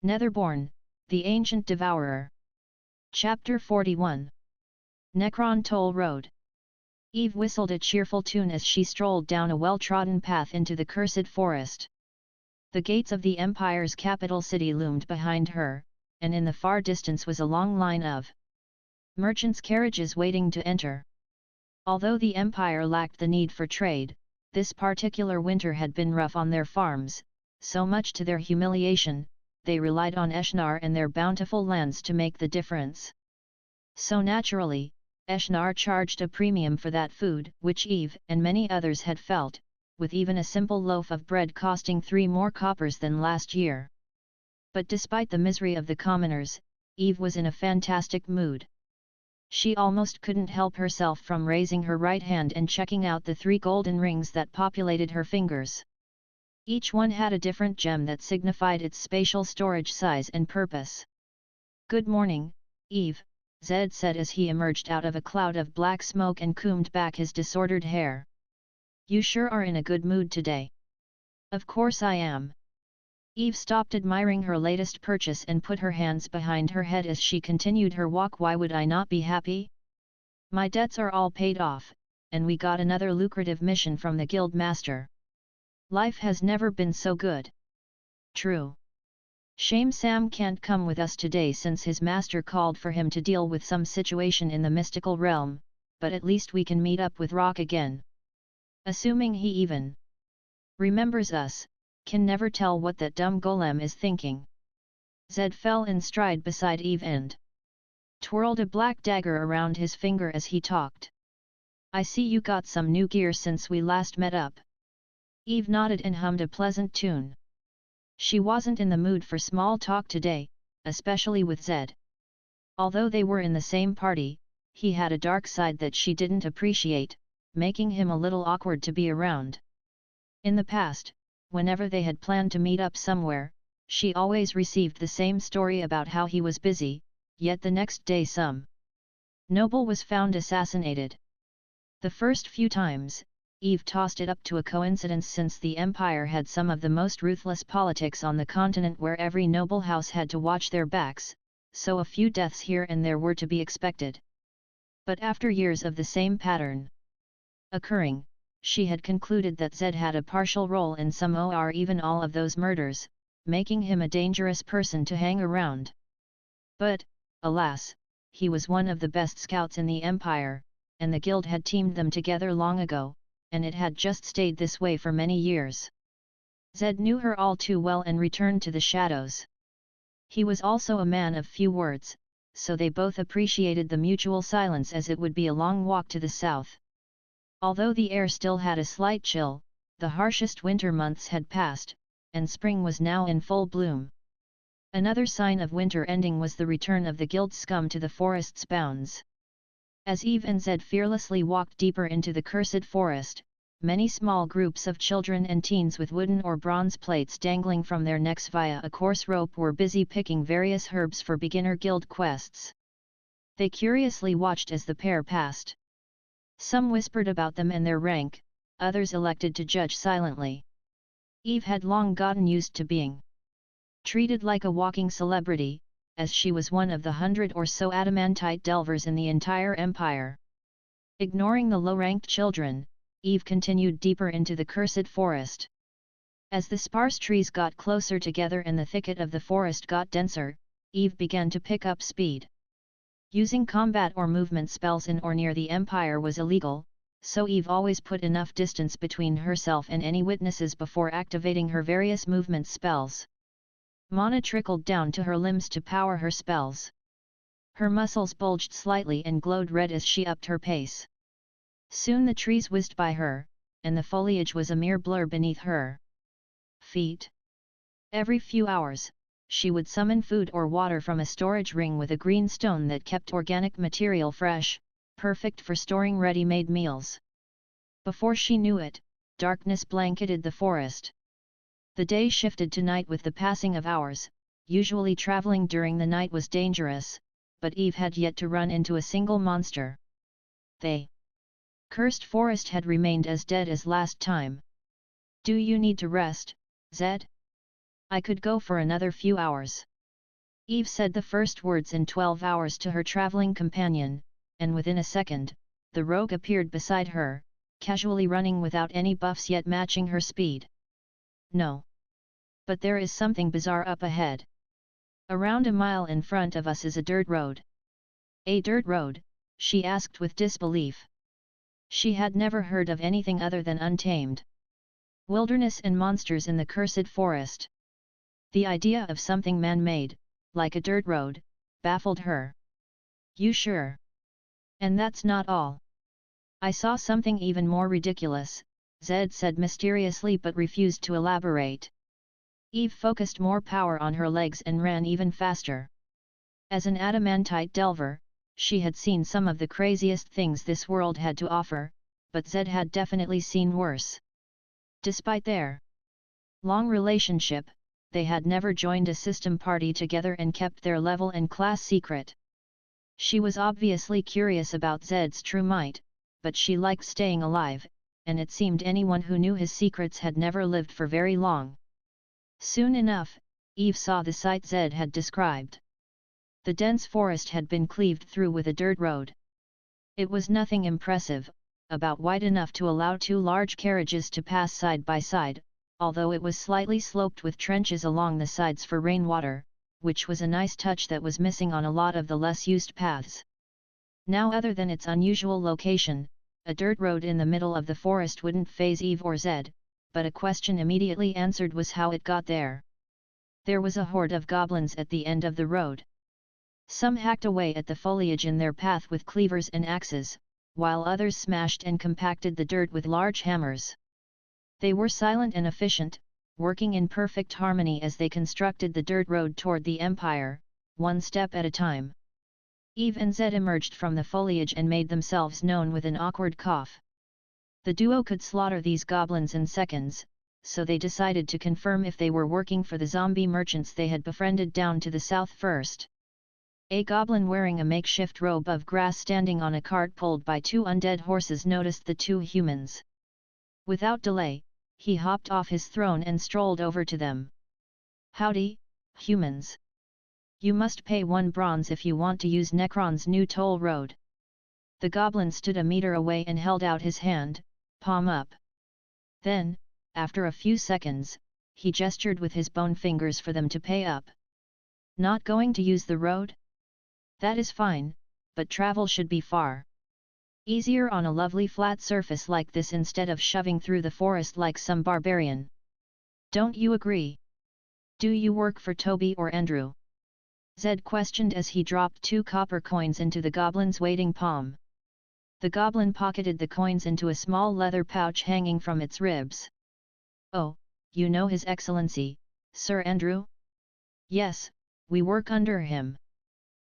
Netherborne, the Ancient Devourer. Chapter 41. Necron Toll Road. Eve whistled a cheerful tune as she strolled down a well-trodden path into the cursed forest. The gates of the Empire's capital city loomed behind her, and in the far distance was a long line of merchants' carriages waiting to enter. Although the Empire lacked the need for trade, this particular winter had been rough on their farms, so much to their humiliation, they relied on Eshnar and their bountiful lands to make the difference. So naturally, Eshnar charged a premium for that food, which Eve and many others had felt, with even a simple loaf of bread costing 3 more coppers than last year. But despite the misery of the commoners, Eve was in a fantastic mood. She almost couldn't help herself from raising her right hand and checking out the 3 golden rings that populated her fingers. Each one had a different gem that signified its spatial storage size and purpose. "Good morning, Eve," Zed said as he emerged out of a cloud of black smoke and combed back his disordered hair. "You sure are in a good mood today." "Of course I am." Eve stopped admiring her latest purchase and put her hands behind her head as she continued her walk. "Why would I not be happy? My debts are all paid off, and we got another lucrative mission from the guild master. Life has never been so good." "True. Shame Sam can't come with us today since his master called for him to deal with some situation in the mystical realm, but at least we can meet up with Rock again. Assuming he even remembers us, can never tell what that dumb golem is thinking." Zed fell in stride beside Eve and twirled a black dagger around his finger as he talked. "I see you got some new gear since we last met up." Eve nodded and hummed a pleasant tune. She wasn't in the mood for small talk today, especially with Zed. Although they were in the same party, he had a dark side that she didn't appreciate, making him a little awkward to be around. In the past, whenever they had planned to meet up somewhere, she always received the same story about how he was busy, yet the next day some noble was found assassinated. The first few times, Eve tossed it up to a coincidence since the Empire had some of the most ruthless politics on the continent where every noble house had to watch their backs, so a few deaths here and there were to be expected. But after years of the same pattern occurring, she had concluded that Zed had a partial role in some or even all of those murders, making him a dangerous person to hang around. But, alas, he was one of the best scouts in the Empire, and the guild had teamed them together long ago, and it had just stayed this way for many years. Zed knew her all too well and returned to the shadows. He was also a man of few words, so they both appreciated the mutual silence as it would be a long walk to the south. Although the air still had a slight chill, the harshest winter months had passed, and spring was now in full bloom. Another sign of winter ending was the return of the guild scum to the forest's bounds. As Eve and Zed fearlessly walked deeper into the cursed forest, many small groups of children and teens with wooden or bronze plates dangling from their necks via a coarse rope were busy picking various herbs for beginner guild quests. They curiously watched as the pair passed. Some whispered about them and their rank, others elected to judge silently. Eve had long gotten used to being treated like a walking celebrity, as she was one of the 100 or so adamantite delvers in the entire empire. Ignoring the low-ranked children, Eve continued deeper into the cursed forest. As the sparse trees got closer together and the thicket of the forest got denser, Eve began to pick up speed. Using combat or movement spells in or near the Empire was illegal, so Eve always put enough distance between herself and any witnesses before activating her various movement spells. Mana trickled down to her limbs to power her spells. Her muscles bulged slightly and glowed red as she upped her pace. Soon the trees whizzed by her, and the foliage was a mere blur beneath her feet. Every few hours, she would summon food or water from a storage ring with a green stone that kept organic material fresh, perfect for storing ready-made meals. Before she knew it, darkness blanketed the forest. The day shifted to night with the passing of hours. Usually traveling during the night was dangerous, but Eve had yet to run into a single monster. The cursed forest had remained as dead as last time. "Do you need to rest, Zed? I could go for another few hours." Eve said the first words in 12 hours to her traveling companion, and within a second, the rogue appeared beside her, casually running without any buffs yet matching her speed. No. But there is something bizarre up ahead. Around a mile in front of us is a dirt road. A dirt road? She asked with disbelief. She had never heard of anything other than untamed wilderness and monsters in the cursed forest. The idea of something man-made, like a dirt road, baffled her. You sure? And that's not all. I saw something even more ridiculous, Zed said mysteriously but refused to elaborate. Eve focused more power on her legs and ran even faster. As an adamantite delver, she had seen some of the craziest things this world had to offer, but Zed had definitely seen worse. Despite their long relationship, they had never joined a system party together and kept their level and class secret. She was obviously curious about Zed's true might, but she liked staying alive, and it seemed anyone who knew his secrets had never lived for very long. Soon enough, Eve saw the sight Zed had described. The dense forest had been cleaved through with a dirt road. It was nothing impressive, about wide enough to allow 2 large carriages to pass side by side, although it was slightly sloped with trenches along the sides for rainwater, which was a nice touch that was missing on a lot of the less used paths. Now, other than its unusual location, a dirt road in the middle of the forest wouldn't faze Eve or Zed, but a question immediately answered was how it got there. There was a horde of goblins at the end of the road. Some hacked away at the foliage in their path with cleavers and axes, while others smashed and compacted the dirt with large hammers. They were silent and efficient, working in perfect harmony as they constructed the dirt road toward the Empire, one step at a time. Eve and Zed emerged from the foliage and made themselves known with an awkward cough. The duo could slaughter these goblins in seconds, so they decided to confirm if they were working for the zombie merchants they had befriended down to the south first. A goblin wearing a makeshift robe of grass standing on a cart pulled by 2 undead horses noticed the 2 humans. Without delay, he hopped off his throne and strolled over to them. Howdy, humans. You must pay 1 bronze if you want to use Necron's new toll road. The goblin stood a meter away and held out his hand, palm up. Then, after a few seconds, he gestured with his bone fingers for them to pay up. Not going to use the road? That is fine, but travel should be far easier on a lovely flat surface like this instead of shoving through the forest like some barbarian. Don't you agree? Do you work for Toby or Andrew? Zed questioned as he dropped 2 copper coins into the goblin's waiting palm. The goblin pocketed the coins into a small leather pouch hanging from its ribs. Oh, you know His Excellency, Sir Andrew? Yes, we work under him.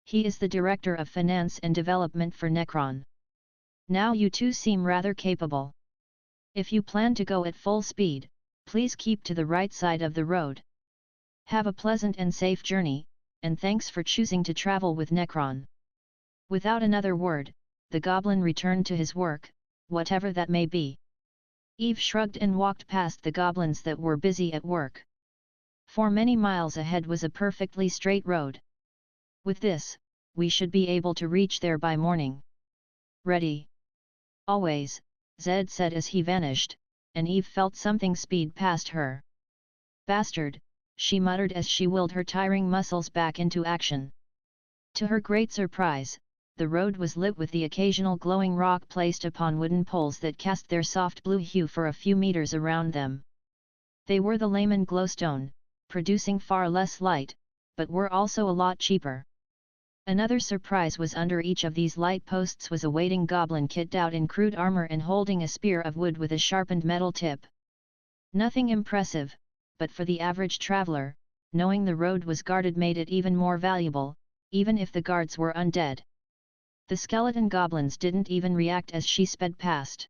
He is the Director of Finance and Development for Necron. Now you 2 seem rather capable. If you plan to go at full speed, please keep to the right side of the road. Have a pleasant and safe journey, and thanks for choosing to travel with Necron. Without another word, the goblin returned to his work, whatever that may be. Eve shrugged and walked past the goblins that were busy at work. For many miles ahead was a perfectly straight road. With this, we should be able to reach there by morning. Ready? Always, Zed said as he vanished, and Eve felt something speed past her. Bastard, she muttered as she willed her tiring muscles back into action. To her great surprise, the road was lit with the occasional glowing rock placed upon wooden poles that cast their soft blue hue for a few meters around them. They were the layman glowstone, producing far less light, but were also a lot cheaper. Another surprise was under each of these light posts was a waiting goblin kitted out in crude armor and holding a spear of wood with a sharpened metal tip. Nothing impressive, but for the average traveler, knowing the road was guarded made it even more valuable, even if the guards were undead. The skeleton goblins didn't even react as she sped past.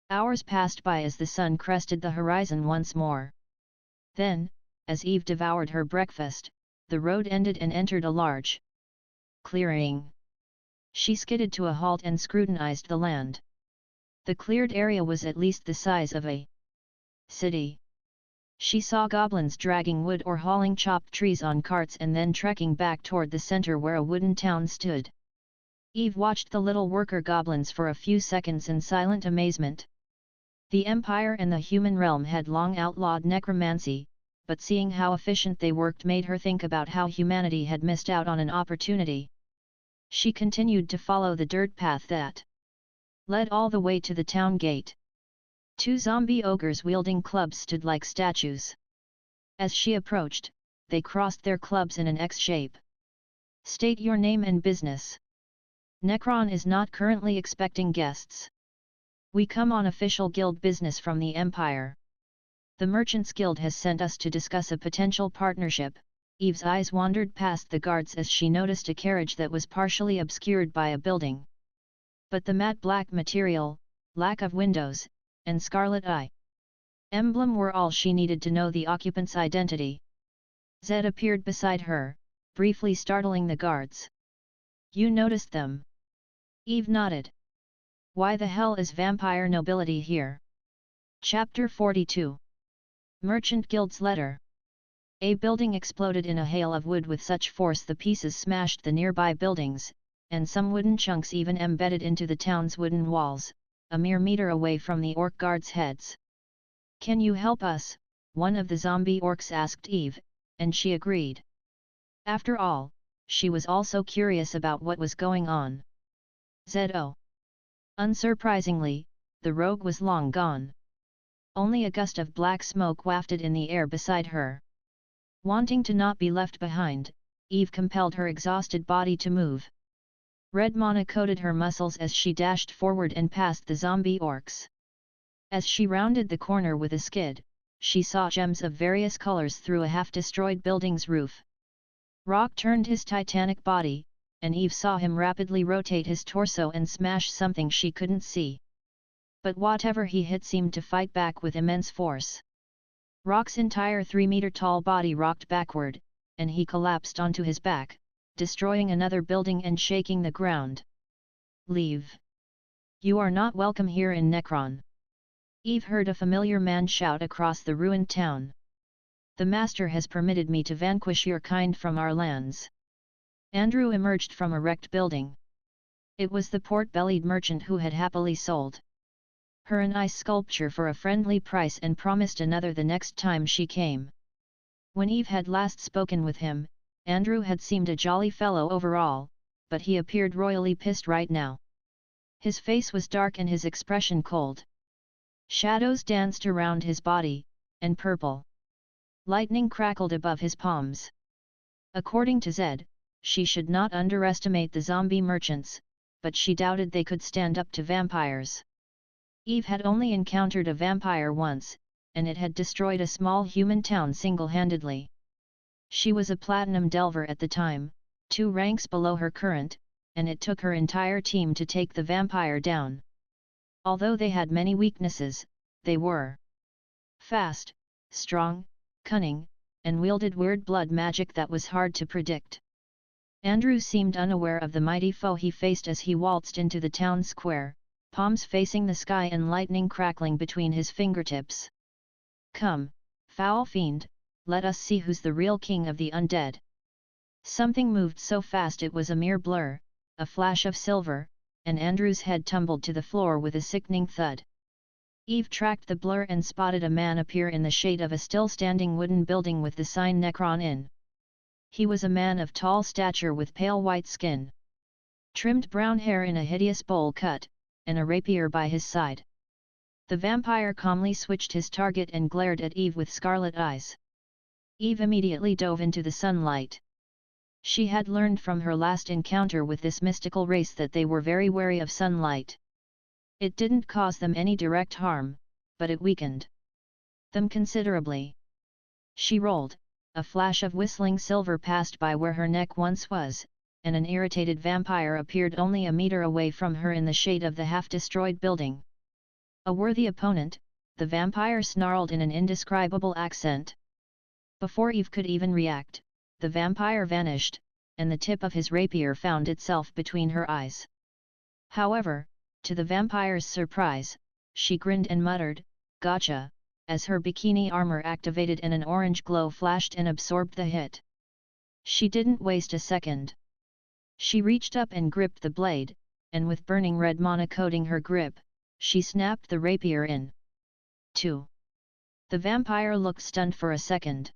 Hours passed by as the sun crested the horizon once more. Then, as Eve devoured her breakfast, the road ended and entered a large clearing. She skidded to a halt and scrutinized the land. The cleared area was at least the size of a city. She saw goblins dragging wood or hauling chopped trees on carts and then trekking back toward the center where a wooden town stood. Eve watched the little worker goblins for a few seconds in silent amazement. The Empire and the human realm had long outlawed necromancy, but seeing how efficient they worked made her think about how humanity had missed out on an opportunity. She continued to follow the dirt path that led all the way to the town gate. Two zombie ogres wielding clubs stood like statues. As she approached, they crossed their clubs in an X shape. "State your name and business. Necron is not currently expecting guests. We come on official guild business from the Empire. The Merchants Guild has sent us to discuss a potential partnership." Eve's eyes wandered past the guards as she noticed a carriage that was partially obscured by a building. But the matte black material, lack of windows, and scarlet eye emblem were all she needed to know the occupant's identity. Zed appeared beside her, briefly startling the guards. "You noticed them?" Eve nodded. "Why the hell is vampire nobility here?" Chapter 42. Merchant Guild's Letter. A building exploded in a hail of wood with such force the pieces smashed the nearby buildings, and some wooden chunks even embedded into the town's wooden walls, a mere meter away from the orc guards' heads. "Can you help us?" one of the zombie orcs asked Eve, and she agreed. After all, she was also curious about what was going on. "Zo." Unsurprisingly, the rogue was long gone. Only a gust of black smoke wafted in the air beside her. Wanting to not be left behind, Eve compelled her exhausted body to move. Red mana coated her muscles as she dashed forward and past the zombie orcs. As she rounded the corner with a skid, she saw gems of various colors through a half-destroyed building's roof. Rock turned his titanic body, and Eve saw him rapidly rotate his torso and smash something she couldn't see. But whatever he hit seemed to fight back with immense force. Rock's entire 3-meter-tall body rocked backward, and he collapsed onto his back, destroying another building and shaking the ground. "Leave. You are not welcome here in Necron." Eve heard a familiar man shout across the ruined town. "The Master has permitted me to vanquish your kind from our lands." Andrew emerged from a wrecked building. It was the port-bellied merchant who had happily sold her an ice sculpture for a friendly price and promised another the next time she came. When Eve had last spoken with him, Andrew had seemed a jolly fellow overall, but he appeared royally pissed right now. His face was dark and his expression cold. Shadows danced around his body, and purple lightning crackled above his palms. According to Zed, she should not underestimate the zombie merchants, but she doubted they could stand up to vampires. Eve had only encountered a vampire once, and it had destroyed a small human town single-handedly. She was a platinum delver at the time, 2 ranks below her current, and it took her entire team to take the vampire down. Although they had many weaknesses, they were fast, strong, cunning, and wielded weird blood magic that was hard to predict. Andrew seemed unaware of the mighty foe he faced as he waltzed into the town square, palms facing the sky and lightning crackling between his fingertips. "Come, foul fiend, let us see who's the real king of the undead." Something moved so fast it was a mere blur, a flash of silver, and Andrew's head tumbled to the floor with a sickening thud. Eve tracked the blur and spotted a man appear in the shade of a still-standing wooden building with the sign Necron in. He was a man of tall stature with pale white skin, trimmed brown hair in a hideous bowl cut, and a rapier by his side. The vampire calmly switched his target and glared at Eve with scarlet eyes. Eve immediately dove into the sunlight. She had learned from her last encounter with this mystical race that they were very wary of sunlight. It didn't cause them any direct harm, but it weakened them considerably. She rolled, a flash of whistling silver passed by where her neck once was, and an irritated vampire appeared only a meter away from her in the shade of the half-destroyed building. "A worthy opponent," the vampire snarled in an indescribable accent. Before Eve could even react, the vampire vanished, and the tip of his rapier found itself between her eyes. However, to the vampire's surprise, she grinned and muttered, "Gotcha, as her bikini armor activated and an orange glow flashed and absorbed the hit. She didn't waste a second. She reached up and gripped the blade, and with burning red mana coating her grip, she snapped the rapier in 2. The vampire looked stunned for a second.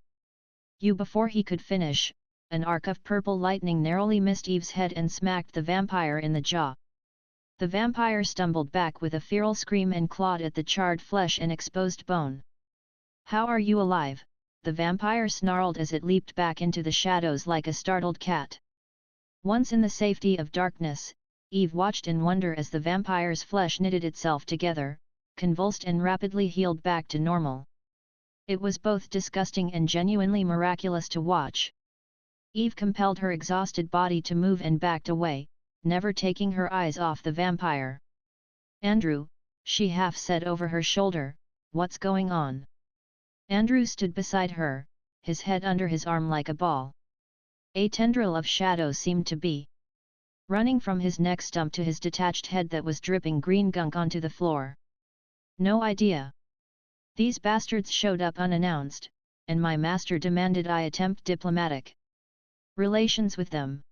Before he could finish, an arc of purple lightning narrowly missed Eve's head and smacked the vampire in the jaw. The vampire stumbled back with a feral scream and clawed at the charred flesh and exposed bone. "How are you alive?" the vampire snarled as it leaped back into the shadows like a startled cat. Once in the safety of darkness, Eve watched in wonder as the vampire's flesh knitted itself together, convulsed and rapidly healed back to normal. It was both disgusting and genuinely miraculous to watch. Eve compelled her exhausted body to move and backed away, never taking her eyes off the vampire. "Andrew," she half said over her shoulder, "what's going on?" Andrew stood beside her, his head under his arm like a ball. A tendril of shadow seemed to be running from his neck stump to his detached head that was dripping green gunk onto the floor. "No idea. These bastards showed up unannounced, and my master demanded I attempt diplomatic relations with them.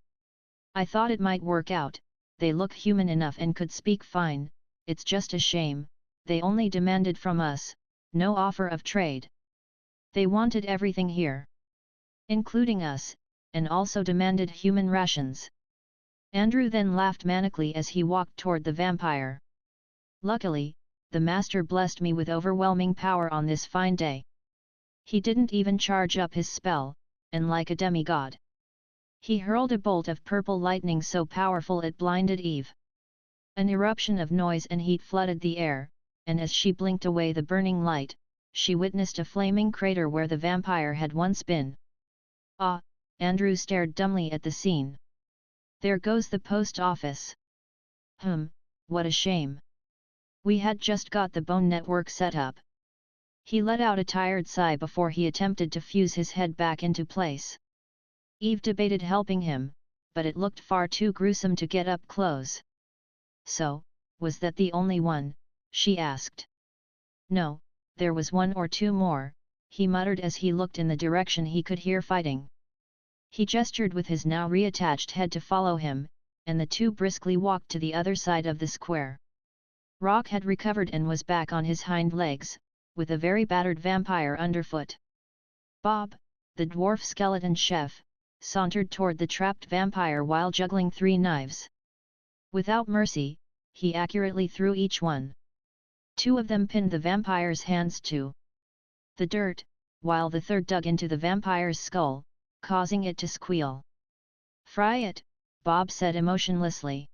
I thought it might work out, they look human enough and could speak fine, it's just a shame, they only demanded from us, no offer of trade. They wanted everything here, including us, and also demanded human rations." Andrew then laughed manically as he walked toward the vampire. "Luckily, the master blessed me with overwhelming power on this fine day. He didn't even charge up his spell, and like a demigod, he hurled a bolt of purple lightning so powerful it blinded Eve. An eruption of noise and heat flooded the air, and as she blinked away the burning light, she witnessed a flaming crater where the vampire had once been. "Ah!" Andrew stared dumbly at the scene. "There goes the post office. What a shame. We had just got the bone network set up." He let out a tired sigh before he attempted to fuse his head back into place. Eve debated helping him, but it looked far too gruesome to get up close. "So, was that the only one?" she asked. "No, there was one or two more," he muttered as he looked in the direction he could hear fighting. He gestured with his now reattached head to follow him, and the two briskly walked to the other side of the square. Rock had recovered and was back on his hind legs, with a very battered vampire underfoot. Bob, the dwarf skeleton chef, sauntered toward the trapped vampire while juggling 3 knives. Without mercy, he accurately threw each one. 2 of them pinned the vampire's hands to the dirt, while the third dug into the vampire's skull, causing it to squeal. "Fry it," Bob said emotionlessly.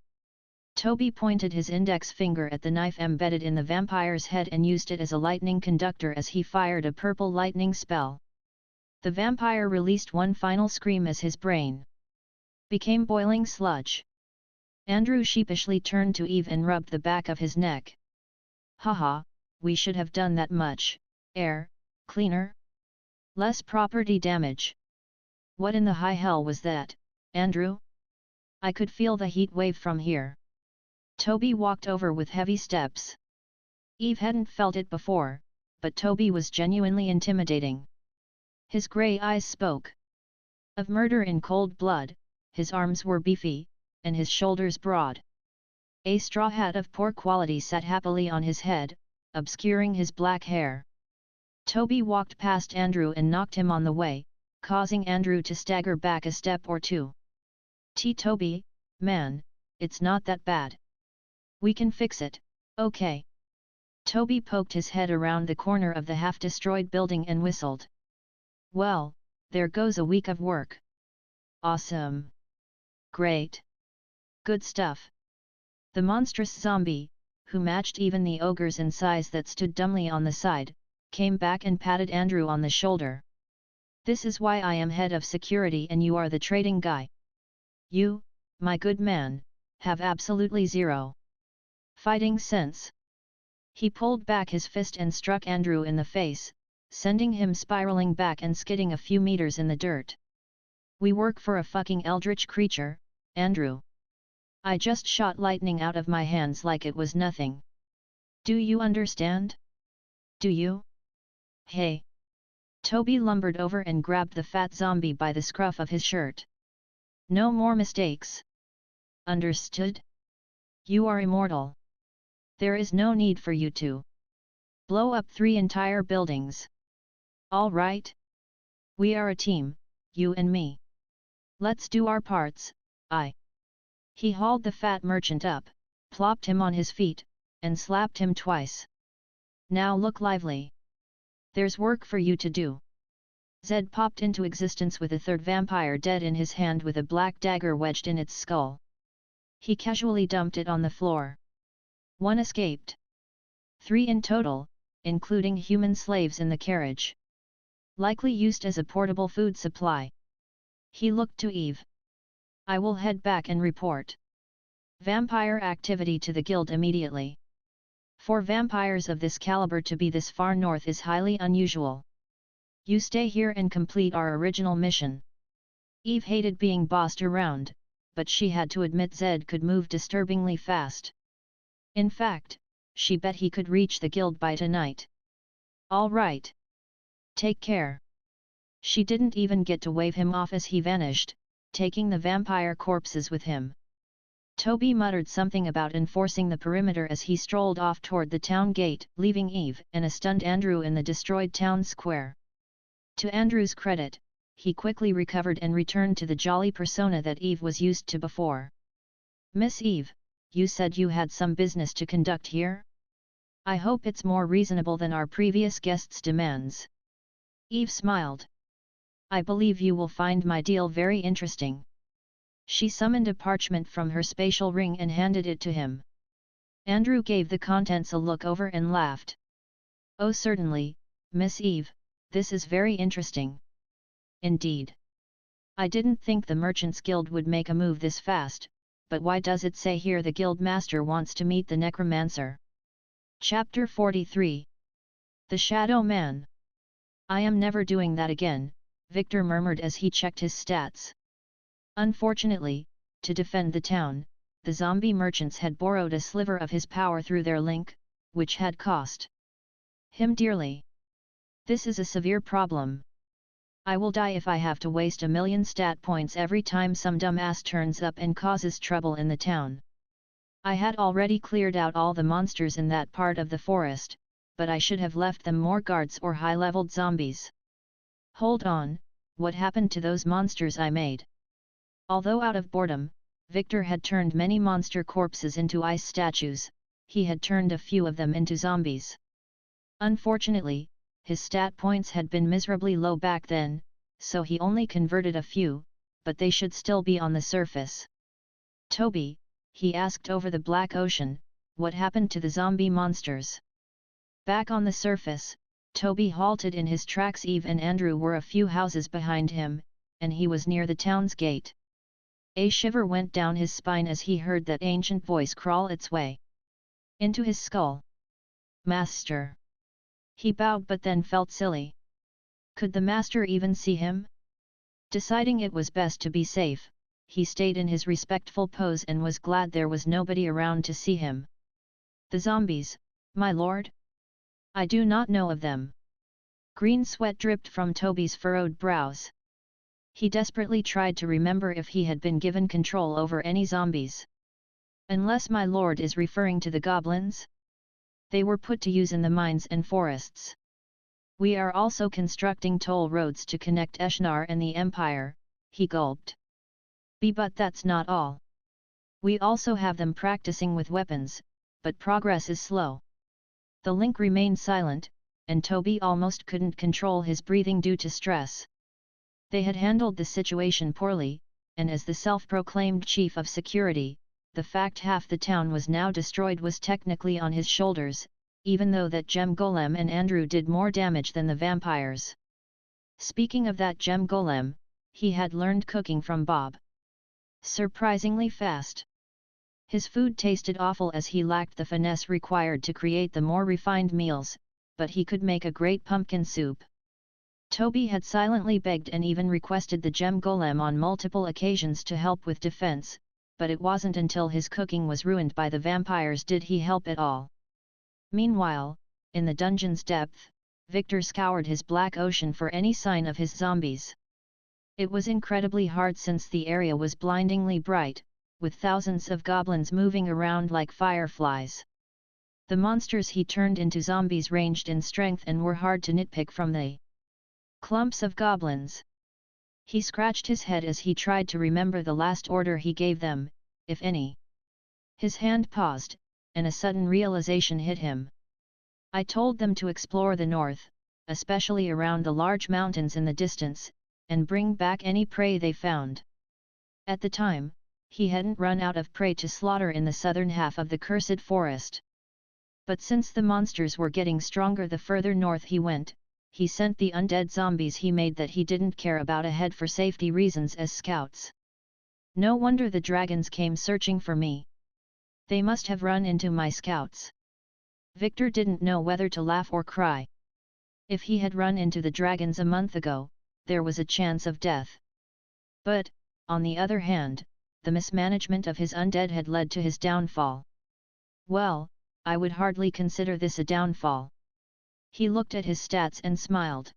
Toby pointed his index finger at the knife embedded in the vampire's head and used it as a lightning conductor as he fired a purple lightning spell. The vampire released one final scream as his brain became boiling sludge. Andrew sheepishly turned to Eve and rubbed the back of his neck. "Haha, we should have done that much air cleaner. Less property damage." "What in the high hell was that, Andrew? I could feel the heat wave from here." Toby walked over with heavy steps. Eve hadn't felt it before, but Toby was genuinely intimidating. His grey eyes spoke of murder in cold blood, his arms were beefy, and his shoulders broad. A straw hat of poor quality sat happily on his head, obscuring his black hair. Toby walked past Andrew and knocked him on the way, causing Andrew to stagger back a step or two. Toby, man, it's not that bad. We can fix it, okay?" Toby poked his head around the corner of the half-destroyed building and whistled. "Well, there goes a week of work. Awesome. Great. Good stuff." The monstrous zombie, who matched even the ogres in size that stood dumbly on the side, came back and patted Andrew on the shoulder. "This is why I am head of security and you are the trading guy. You, my good man, have absolutely zero fighting sense." He pulled back his fist and struck Andrew in the face, sending him spiraling back and skidding a few meters in the dirt. "We work for a fucking eldritch creature, Andrew. I just shot lightning out of my hands like it was nothing. Do you understand? Do you?" Hey! Toby lumbered over and grabbed the fat zombie by the scruff of his shirt. No more mistakes. Understood? You are immortal. There is no need for you to blow up 3 entire buildings. All right? We are a team, you and me. Let's do our parts. He hauled the fat merchant up, plopped him on his feet, and slapped him twice. Now look lively. There's work for you to do. Zed popped into existence with a third vampire dead in his hand with a black dagger wedged in its skull. He casually dumped it on the floor. 1 escaped. 3 in total, including human slaves in the carriage. Likely used as a portable food supply. He looked to Eve. I will head back and report vampire activity to the guild immediately. For vampires of this caliber to be this far north is highly unusual. You stay here and complete our original mission. Eve hated being bossed around, but she had to admit Zed could move disturbingly fast. In fact, she bet he could reach the guild by tonight. All right. Take care. She didn't even get to wave him off as he vanished, taking the vampire corpses with him. Toby muttered something about enforcing the perimeter as he strolled off toward the town gate, leaving Eve and a stunned Andrew in the destroyed town square. To Andrew's credit, he quickly recovered and returned to the jolly persona that Eve was used to before. Miss Eve, you said you had some business to conduct here? I hope it's more reasonable than our previous guest's demands. Eve smiled. I believe you will find my deal very interesting. She summoned a parchment from her spatial ring and handed it to him. Andrew gave the contents a look over and laughed. Oh certainly, Miss Eve, this is very interesting. Indeed. I didn't think the Merchants Guild would make a move this fast, but why does it say here the guild master wants to meet the necromancer? Chapter 43. The Shadow Man. I am never doing that again, Victor murmured as he checked his stats. Unfortunately, to defend the town, the zombie merchants had borrowed a sliver of his power through their link, which had cost him dearly. This is a severe problem. I will die if I have to waste 1,000,000 stat points every time some dumbass turns up and causes trouble in the town. I had already cleared out all the monsters in that part of the forest, but I should have left them more guards or high-leveled zombies. Hold on, what happened to those monsters I made? Although out of boredom, Victor had turned many monster corpses into ice statues, he had turned a few of them into zombies. Unfortunately, his stat points had been miserably low back then, so he only converted a few, but they should still be on the surface. Toby, he asked over the black ocean, what happened to the zombie monsters? Back on the surface, Toby halted in his tracks. Eve and Andrew were a few houses behind him, and he was near the town's gate. A shiver went down his spine as he heard that ancient voice crawl its way into his skull. Master. He bowed but then felt silly. Could the master even see him? Deciding it was best to be safe, he stayed in his respectful pose and was glad there was nobody around to see him. The zombies, my lord? I do not know of them. Green sweat dripped from Toby's furrowed brows. He desperately tried to remember if he had been given control over any zombies. Unless my lord is referring to the goblins? They were put to use in the mines and forests. We are also constructing toll roads to connect Eshnar and the Empire, he gulped. But that's not all. We also have them practicing with weapons, but progress is slow. The link remained silent, and Toby almost couldn't control his breathing due to stress. They had handled the situation poorly, and as the self-proclaimed chief of security, the fact half the town was now destroyed was technically on his shoulders, even though that gem golem and Andrew did more damage than the vampires. Speaking of that gem golem, he had learned cooking from Bob. Surprisingly fast. His food tasted awful as he lacked the finesse required to create the more refined meals, but he could make a great pumpkin soup. Toby had silently begged and even requested the gem golem on multiple occasions to help with defense, but it wasn't until his cooking was ruined by the vampires did he help at all. Meanwhile, in the dungeon's depth, Victor scoured his black ocean for any sign of his zombies. It was incredibly hard since the area was blindingly bright, with thousands of goblins moving around like fireflies. The monsters he turned into zombies ranged in strength and were hard to nitpick from the clumps of goblins. He scratched his head as he tried to remember the last order he gave them, if any. His hand paused, and a sudden realization hit him. I told them to explore the north, especially around the large mountains in the distance, and bring back any prey they found. At the time, he hadn't run out of prey to slaughter in the southern half of the cursed forest. But since the monsters were getting stronger the further north he went, he sent the undead zombies he made that he didn't care about ahead for safety reasons as scouts. No wonder the dragons came searching for me. They must have run into my scouts. Victor didn't know whether to laugh or cry. If he had run into the dragons a month ago, there was a chance of death. But, on the other hand, the mismanagement of his undead had led to his downfall. Well, I would hardly consider this a downfall. He looked at his stats and smiled.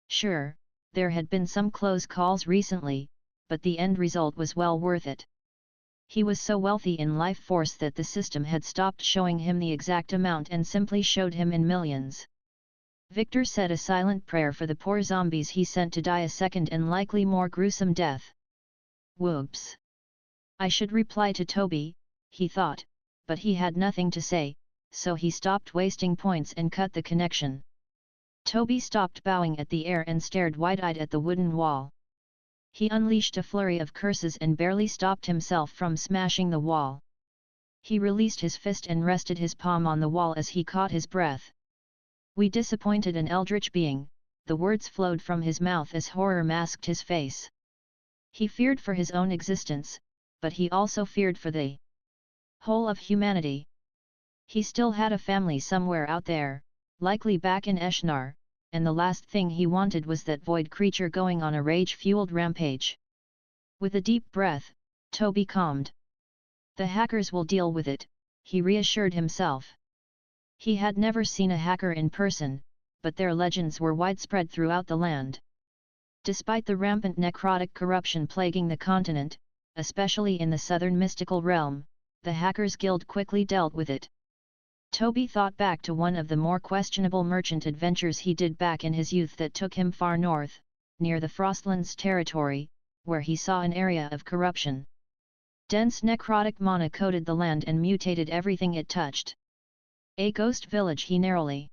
Sure, there had been some close calls recently, but the end result was well worth it. He was so wealthy in life force that the system had stopped showing him the exact amount and simply showed him in millions. Victor said a silent prayer for the poor zombies he sent to die a second and likely more gruesome death. Whoops! I should reply to Toby, he thought, but he had nothing to say, so he stopped wasting points and cut the connection. Toby stopped bowing at the air and stared wide-eyed at the wooden wall. He unleashed a flurry of curses and barely stopped himself from smashing the wall. He released his fist and rested his palm on the wall as he caught his breath. "We disappointed an eldritch being," the words flowed from his mouth as horror masked his face. He feared for his own existence, but he also feared for the whole of humanity. He still had a family somewhere out there, likely back in Eshnar, and the last thing he wanted was that void creature going on a rage-fueled rampage. With a deep breath, Toby calmed. "The hackers will deal with it," he reassured himself. He had never seen a hacker in person, but their legends were widespread throughout the land. Despite the rampant necrotic corruption plaguing the continent, especially in the southern mystical realm, the Hackers Guild quickly dealt with it. Toby thought back to one of the more questionable merchant adventures he did back in his youth that took him far north, near the Frostlands territory, where he saw an area of corruption. Dense necrotic mana coated the land and mutated everything it touched. A ghost village he narrowly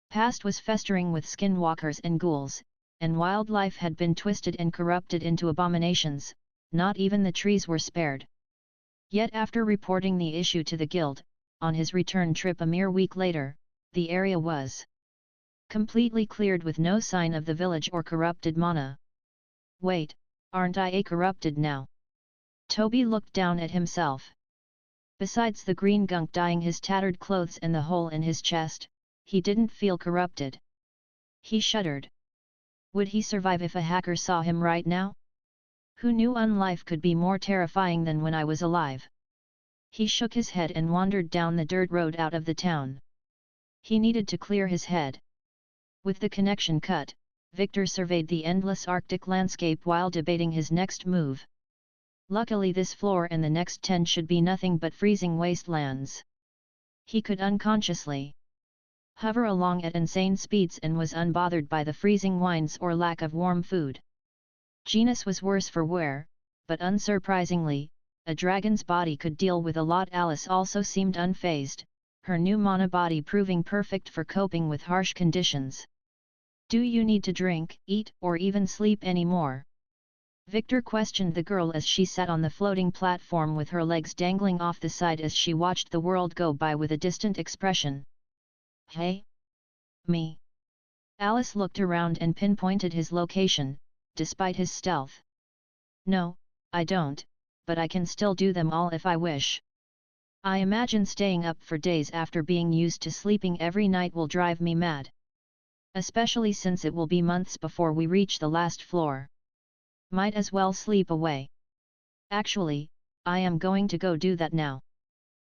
passed was festering with skinwalkers and ghouls, and wildlife had been twisted and corrupted into abominations, not even the trees were spared. Yet after reporting the issue to the guild, on his return trip a mere week later, the area was completely cleared with no sign of the village or corrupted mana. "Wait, aren't I a corrupted now?" Toby looked down at himself. Besides the green gunk dyeing his tattered clothes and the hole in his chest, he didn't feel corrupted. He shuddered. Would he survive if a hacker saw him right now? Who knew unlife could be more terrifying than when I was alive? He shook his head and wandered down the dirt road out of the town. He needed to clear his head. With the connection cut, Victor surveyed the endless Arctic landscape while debating his next move. Luckily this floor and the next 10 should be nothing but freezing wastelands. He could unconsciously hover along at insane speeds and was unbothered by the freezing winds or lack of warm food. Genus was worse for wear, but unsurprisingly, a dragon's body could deal with a lot. Alice also seemed unfazed, her new mana body proving perfect for coping with harsh conditions. "Do you need to drink, eat, or even sleep anymore?" Victor questioned the girl as she sat on the floating platform with her legs dangling off the side as she watched the world go by with a distant expression. "Hey? Me?" Alice looked around and pinpointed his location, despite his stealth. "No, I don't, but I can still do them all if I wish. I imagine staying up for days after being used to sleeping every night will drive me mad. Especially since it will be months before we reach the last floor. Might as well sleep away. Actually, I am going to go do that now."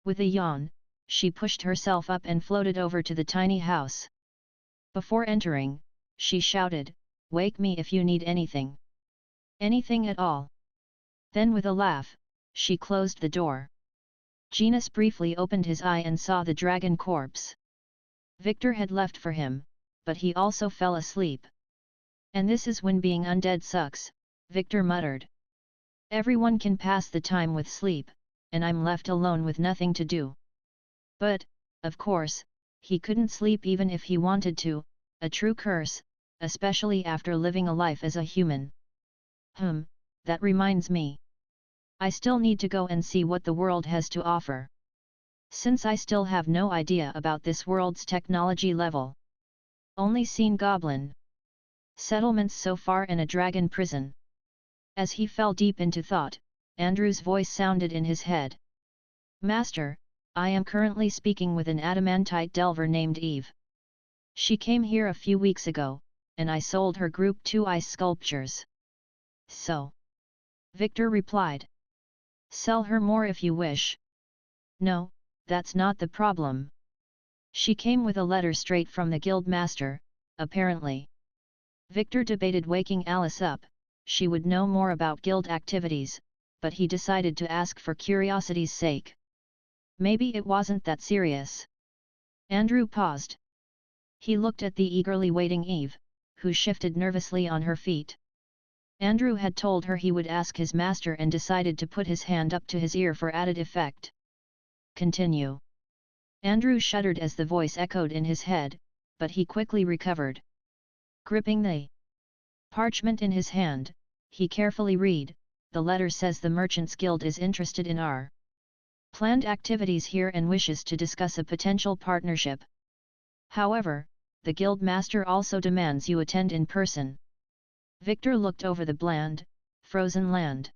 With a yawn, she pushed herself up and floated over to the tiny house. Before entering, she shouted, "Wake me if you need anything. Anything at all." Then with a laugh, she closed the door. Genus briefly opened his eye and saw the dragon corpse. Victor had left for him, but he also fell asleep. "And this is when being undead sucks," Victor muttered. "Everyone can pass the time with sleep, and I'm left alone with nothing to do." But, of course, he couldn't sleep even if he wanted to, a true curse, especially after living a life as a human. That reminds me. I still need to go and see what the world has to offer. Since I still have no idea about this world's technology level. Only seen goblin settlements so far and a dragon prison. As he fell deep into thought, Andrew's voice sounded in his head. "Master, I am currently speaking with an adamantite delver named Eve. She came here a few weeks ago, and I sold her Group 2 ice sculptures." "So?" Victor replied. "Sell her more if you wish." "No, that's not the problem. She came with a letter straight from the guild master, apparently." Victor debated waking Alice up. She would know more about guild activities, but he decided to ask for curiosity's sake. Maybe it wasn't that serious. Andrew paused. He looked at the eagerly waiting Eve, who shifted nervously on her feet. Andrew had told her he would ask his master and decided to put his hand up to his ear for added effect. "Continue." Andrew shuddered as the voice echoed in his head, but he quickly recovered. Gripping the parchment in his hand, he carefully read, "The letter says the Merchants Guild is interested in our planned activities here and wishes to discuss a potential partnership. However, the guild master also demands you attend in person." Victor looked over the bland, frozen land.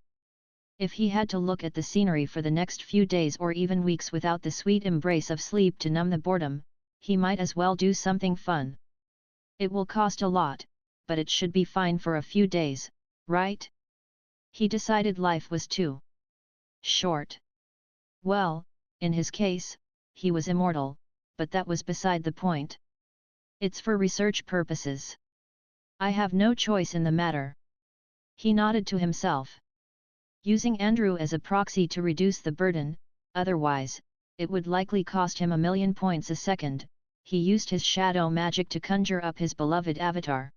If he had to look at the scenery for the next few days or even weeks without the sweet embrace of sleep to numb the boredom, he might as well do something fun. It will cost a lot, but it should be fine for a few days, right? He decided life was too short. Well, in his case, he was immortal, but that was beside the point. It's for research purposes. I have no choice in the matter. He nodded to himself. Using Andrew as a proxy to reduce the burden, otherwise, it would likely cost him 1,000,000 points a second, he used his shadow magic to conjure up his beloved avatar.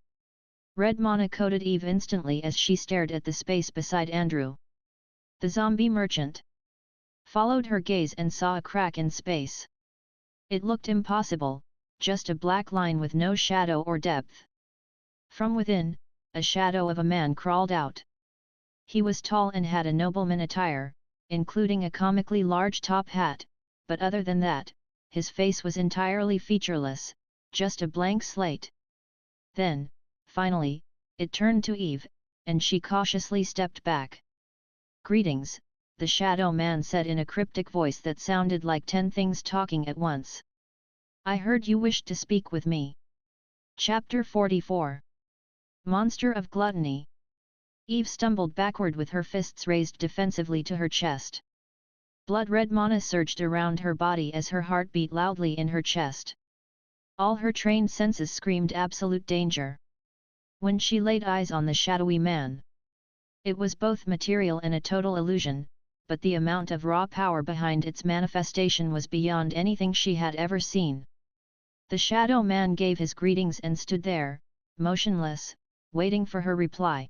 Red mana coated Eve instantly as she stared at the space beside Andrew. The zombie merchant followed her gaze and saw a crack in space. It looked impossible, just a black line with no shadow or depth. From within, a shadow of a man crawled out. He was tall and had a nobleman attire, including a comically large top hat, but other than that, his face was entirely featureless, just a blank slate. Then, finally, it turned to Eve, and she cautiously stepped back. "Greetings," the shadow man said in a cryptic voice that sounded like 10 things talking at once. "I heard you wished to speak with me." Chapter 44. Monster of Gluttony. Eve stumbled backward with her fists raised defensively to her chest. Blood-red mana surged around her body as her heart beat loudly in her chest. All her trained senses screamed absolute danger. When she laid eyes on the shadowy man, it was both material and a total illusion, but the amount of raw power behind its manifestation was beyond anything she had ever seen. The shadow man gave his greetings and stood there, motionless, waiting for her reply.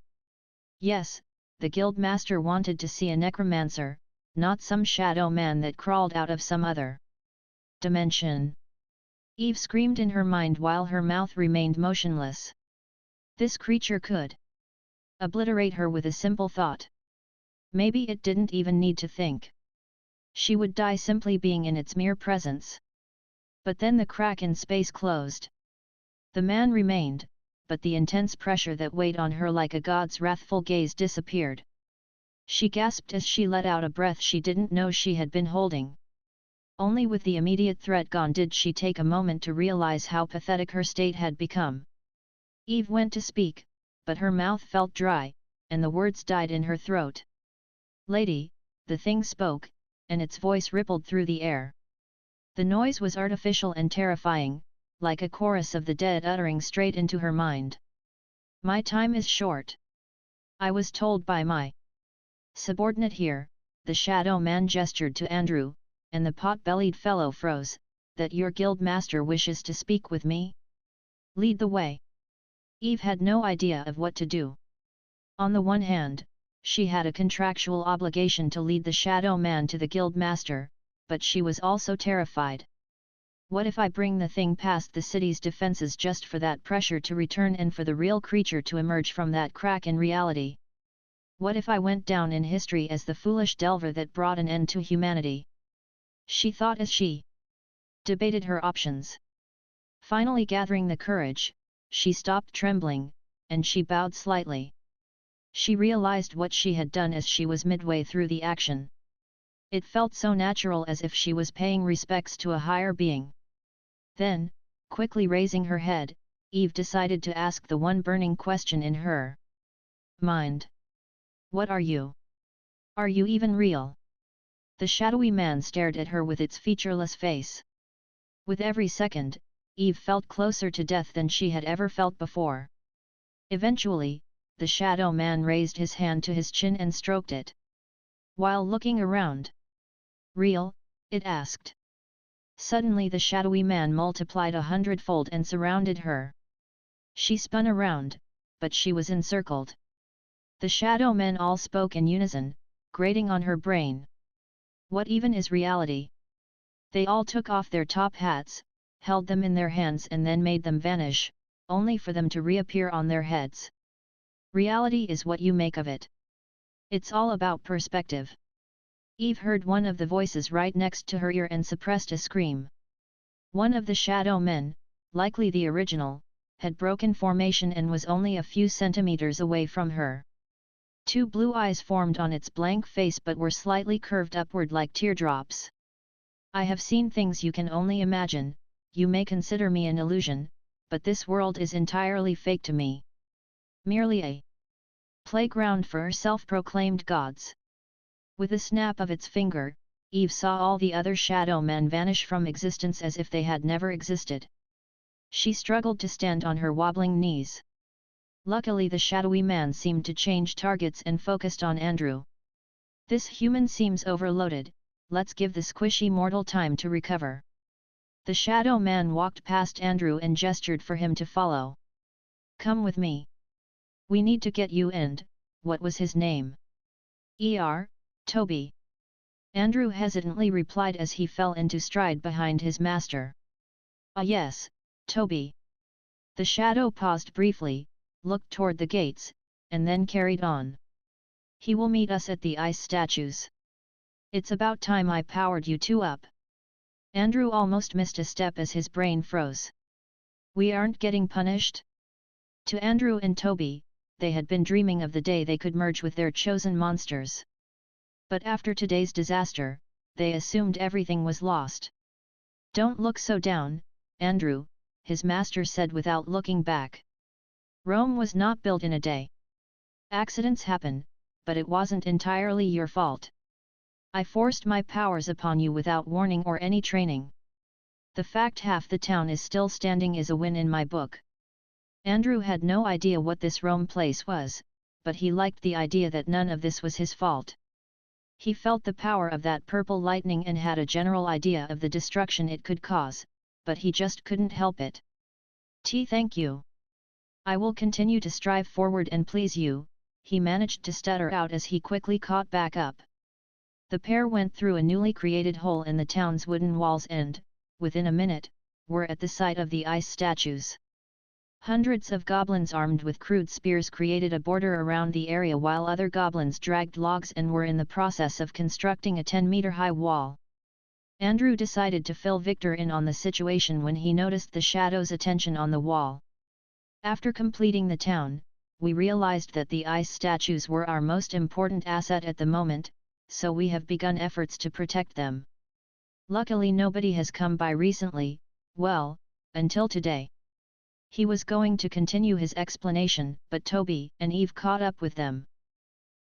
Yes, the guild master wanted to see a necromancer, not some shadow man that crawled out of some other dimension. Eve screamed in her mind while her mouth remained motionless. This creature could obliterate her with a simple thought. Maybe it didn't even need to think. She would die simply being in its mere presence. But then the crack in space closed. The man remained, but the intense pressure that weighed on her like a god's wrathful gaze disappeared. She gasped as she let out a breath she didn't know she had been holding. Only with the immediate threat gone did she take a moment to realize how pathetic her state had become. Eve went to speak, but her mouth felt dry, and the words died in her throat. "Lady," the thing spoke, and its voice rippled through the air. The noise was artificial and terrifying, like a chorus of the dead uttering straight into her mind. My time is short. I was told by my subordinate here, the shadow man gestured to Andrew, and the pot-bellied fellow froze, that your guild master wishes to speak with me? Lead the way. Eve had no idea of what to do. On the one hand, she had a contractual obligation to lead the shadow man to the guild master, but she was also terrified. What if I bring the thing past the city's defenses just for that pressure to return and for the real creature to emerge from that crack in reality? What if I went down in history as the foolish delver that brought an end to humanity? She thought as she debated her options. Finally gathering the courage, she stopped trembling, and she bowed slightly. She realized what she had done as she was midway through the action. It felt so natural, as if she was paying respects to a higher being. Then, quickly raising her head, Eve decided to ask the one burning question in her mind. What are you? Are you even real? The shadowy man stared at her with its featureless face. With every second, Eve felt closer to death than she had ever felt before. Eventually, the shadow man raised his hand to his chin and stroked it. While looking around. Real? It asked. Suddenly the shadowy man multiplied 100-fold and surrounded her. She spun around, but she was encircled. The shadow men all spoke in unison, grating on her brain. What even is reality? They all took off their top hats, held them in their hands and then made them vanish, only for them to reappear on their heads. Reality is what you make of it. It's all about perspective. Eve heard one of the voices right next to her ear and suppressed a scream. One of the shadow men, likely the original, had broken formation and was only a few centimeters away from her. Two blue eyes formed on its blank face but were slightly curved upward like teardrops. I have seen things you can only imagine. You may consider me an illusion, but this world is entirely fake to me. Merely a playground for self-proclaimed gods. With a snap of its finger, Eve saw all the other shadow men vanish from existence as if they had never existed. She struggled to stand on her wobbling knees. Luckily the shadowy man seemed to change targets and focused on Andrew. This human seems overloaded, let's give the squishy mortal time to recover. The shadow man walked past Andrew and gestured for him to follow. Come with me. We need to get you and, what was his name? Toby. Andrew hesitantly replied as he fell into stride behind his master. Ah yes, Toby. The shadow paused briefly, looked toward the gates, and then carried on. He will meet us at the ice statues. It's about time I powered you two up. Andrew almost missed a step as his brain froze. We aren't getting punished? To Andrew and Toby, they had been dreaming of the day they could merge with their chosen monsters. But after today's disaster, they assumed everything was lost. Don't look so down, Andrew, his master said without looking back. Rome was not built in a day. Accidents happen, but it wasn't entirely your fault. I forced my powers upon you without warning or any training. The fact half the town is still standing is a win in my book. Andrew had no idea what this Rome place was, but he liked the idea that none of this was his fault. He felt the power of that purple lightning and had a general idea of the destruction it could cause, but he just couldn't help it. Thank you. I will continue to strive forward and please you, he managed to stutter out as he quickly caught back up. The pair went through a newly created hole in the town's wooden walls and, within a minute, were at the site of the ice statues. Hundreds of goblins armed with crude spears created a border around the area while other goblins dragged logs and were in the process of constructing a 10-meter-high wall. Andrew decided to fill Victor in on the situation when he noticed the shadow's attention on the wall. After completing the town, we realized that the ice statues were our most important asset at the moment, so we have begun efforts to protect them. Luckily nobody has come by recently, well, until today. He was going to continue his explanation, but Toby and Eve caught up with them.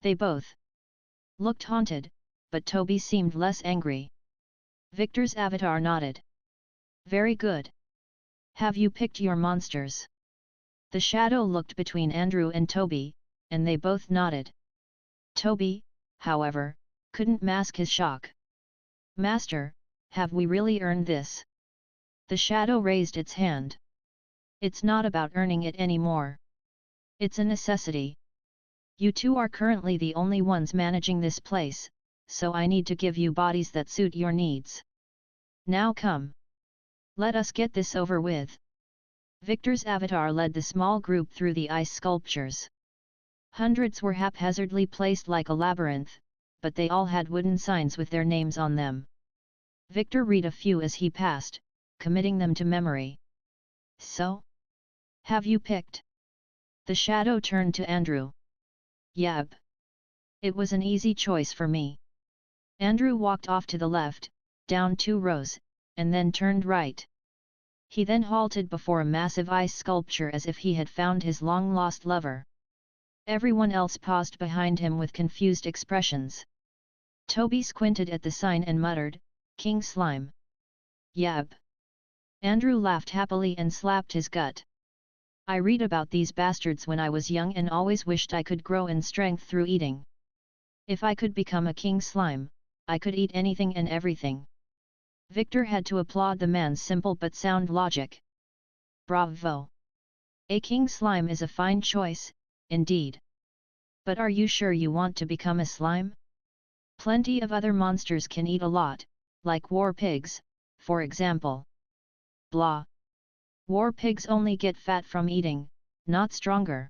They both looked haunted, but Toby seemed less angry. Victor's avatar nodded. Very good. Have you picked your monsters? The shadow looked between Andrew and Toby, and they both nodded. Toby, however, couldn't mask his shock. Master, have we really earned this? The shadow raised its hand. It's not about earning it anymore. It's a necessity. You two are currently the only ones managing this place, so I need to give you bodies that suit your needs. Now come. Let us get this over with. Victor's avatar led the small group through the ice sculptures. Hundreds were haphazardly placed like a labyrinth, but they all had wooden signs with their names on them. Victor read a few as he passed, committing them to memory. So? Have you picked? The shadow turned to Andrew. Yep. It was an easy choice for me. Andrew walked off to the left, down 2 rows, and then turned right. He then halted before a massive ice sculpture as if he had found his long-lost lover. Everyone else paused behind him with confused expressions. Toby squinted at the sign and muttered, "King Slime." Yep. Andrew laughed happily and slapped his gut. I read about these bastards when I was young and always wished I could grow in strength through eating. If I could become a king slime, I could eat anything and everything. Victor had to applaud the man's simple but sound logic. Bravo! A king slime is a fine choice, indeed. But are you sure you want to become a slime? Plenty of other monsters can eat a lot, like war pigs, for example. Blah. War pigs only get fat from eating, not stronger.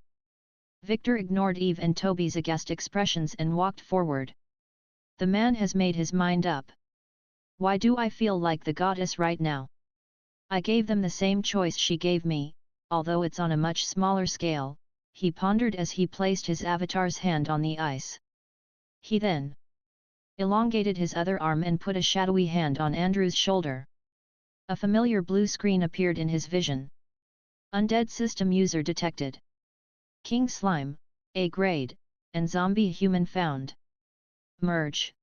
Victor ignored Eve and Toby's aghast expressions and walked forward. The man has made his mind up. Why do I feel like the goddess right now? I gave them the same choice she gave me, although it's on a much smaller scale, he pondered as he placed his avatar's hand on the ice. He then elongated his other arm and put a shadowy hand on Andrew's shoulder. A familiar blue screen appeared in his vision. Undead system user detected. King Slime, A grade, and Zombie Human found. Merge.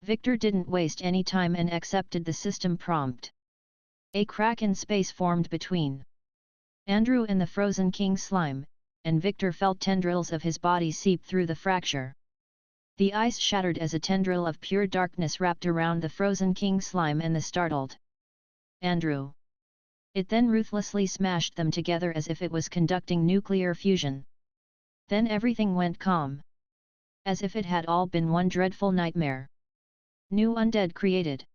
Victor didn't waste any time and accepted the system prompt. A crack in space formed between Andrew and the frozen King Slime, and Victor felt tendrils of his body seep through the fracture. The ice shattered as a tendril of pure darkness wrapped around the frozen King Slime and the startled Andrew. It then ruthlessly smashed them together as if it was conducting nuclear fusion. Then everything went calm. As if it had all been one dreadful nightmare. New undead created.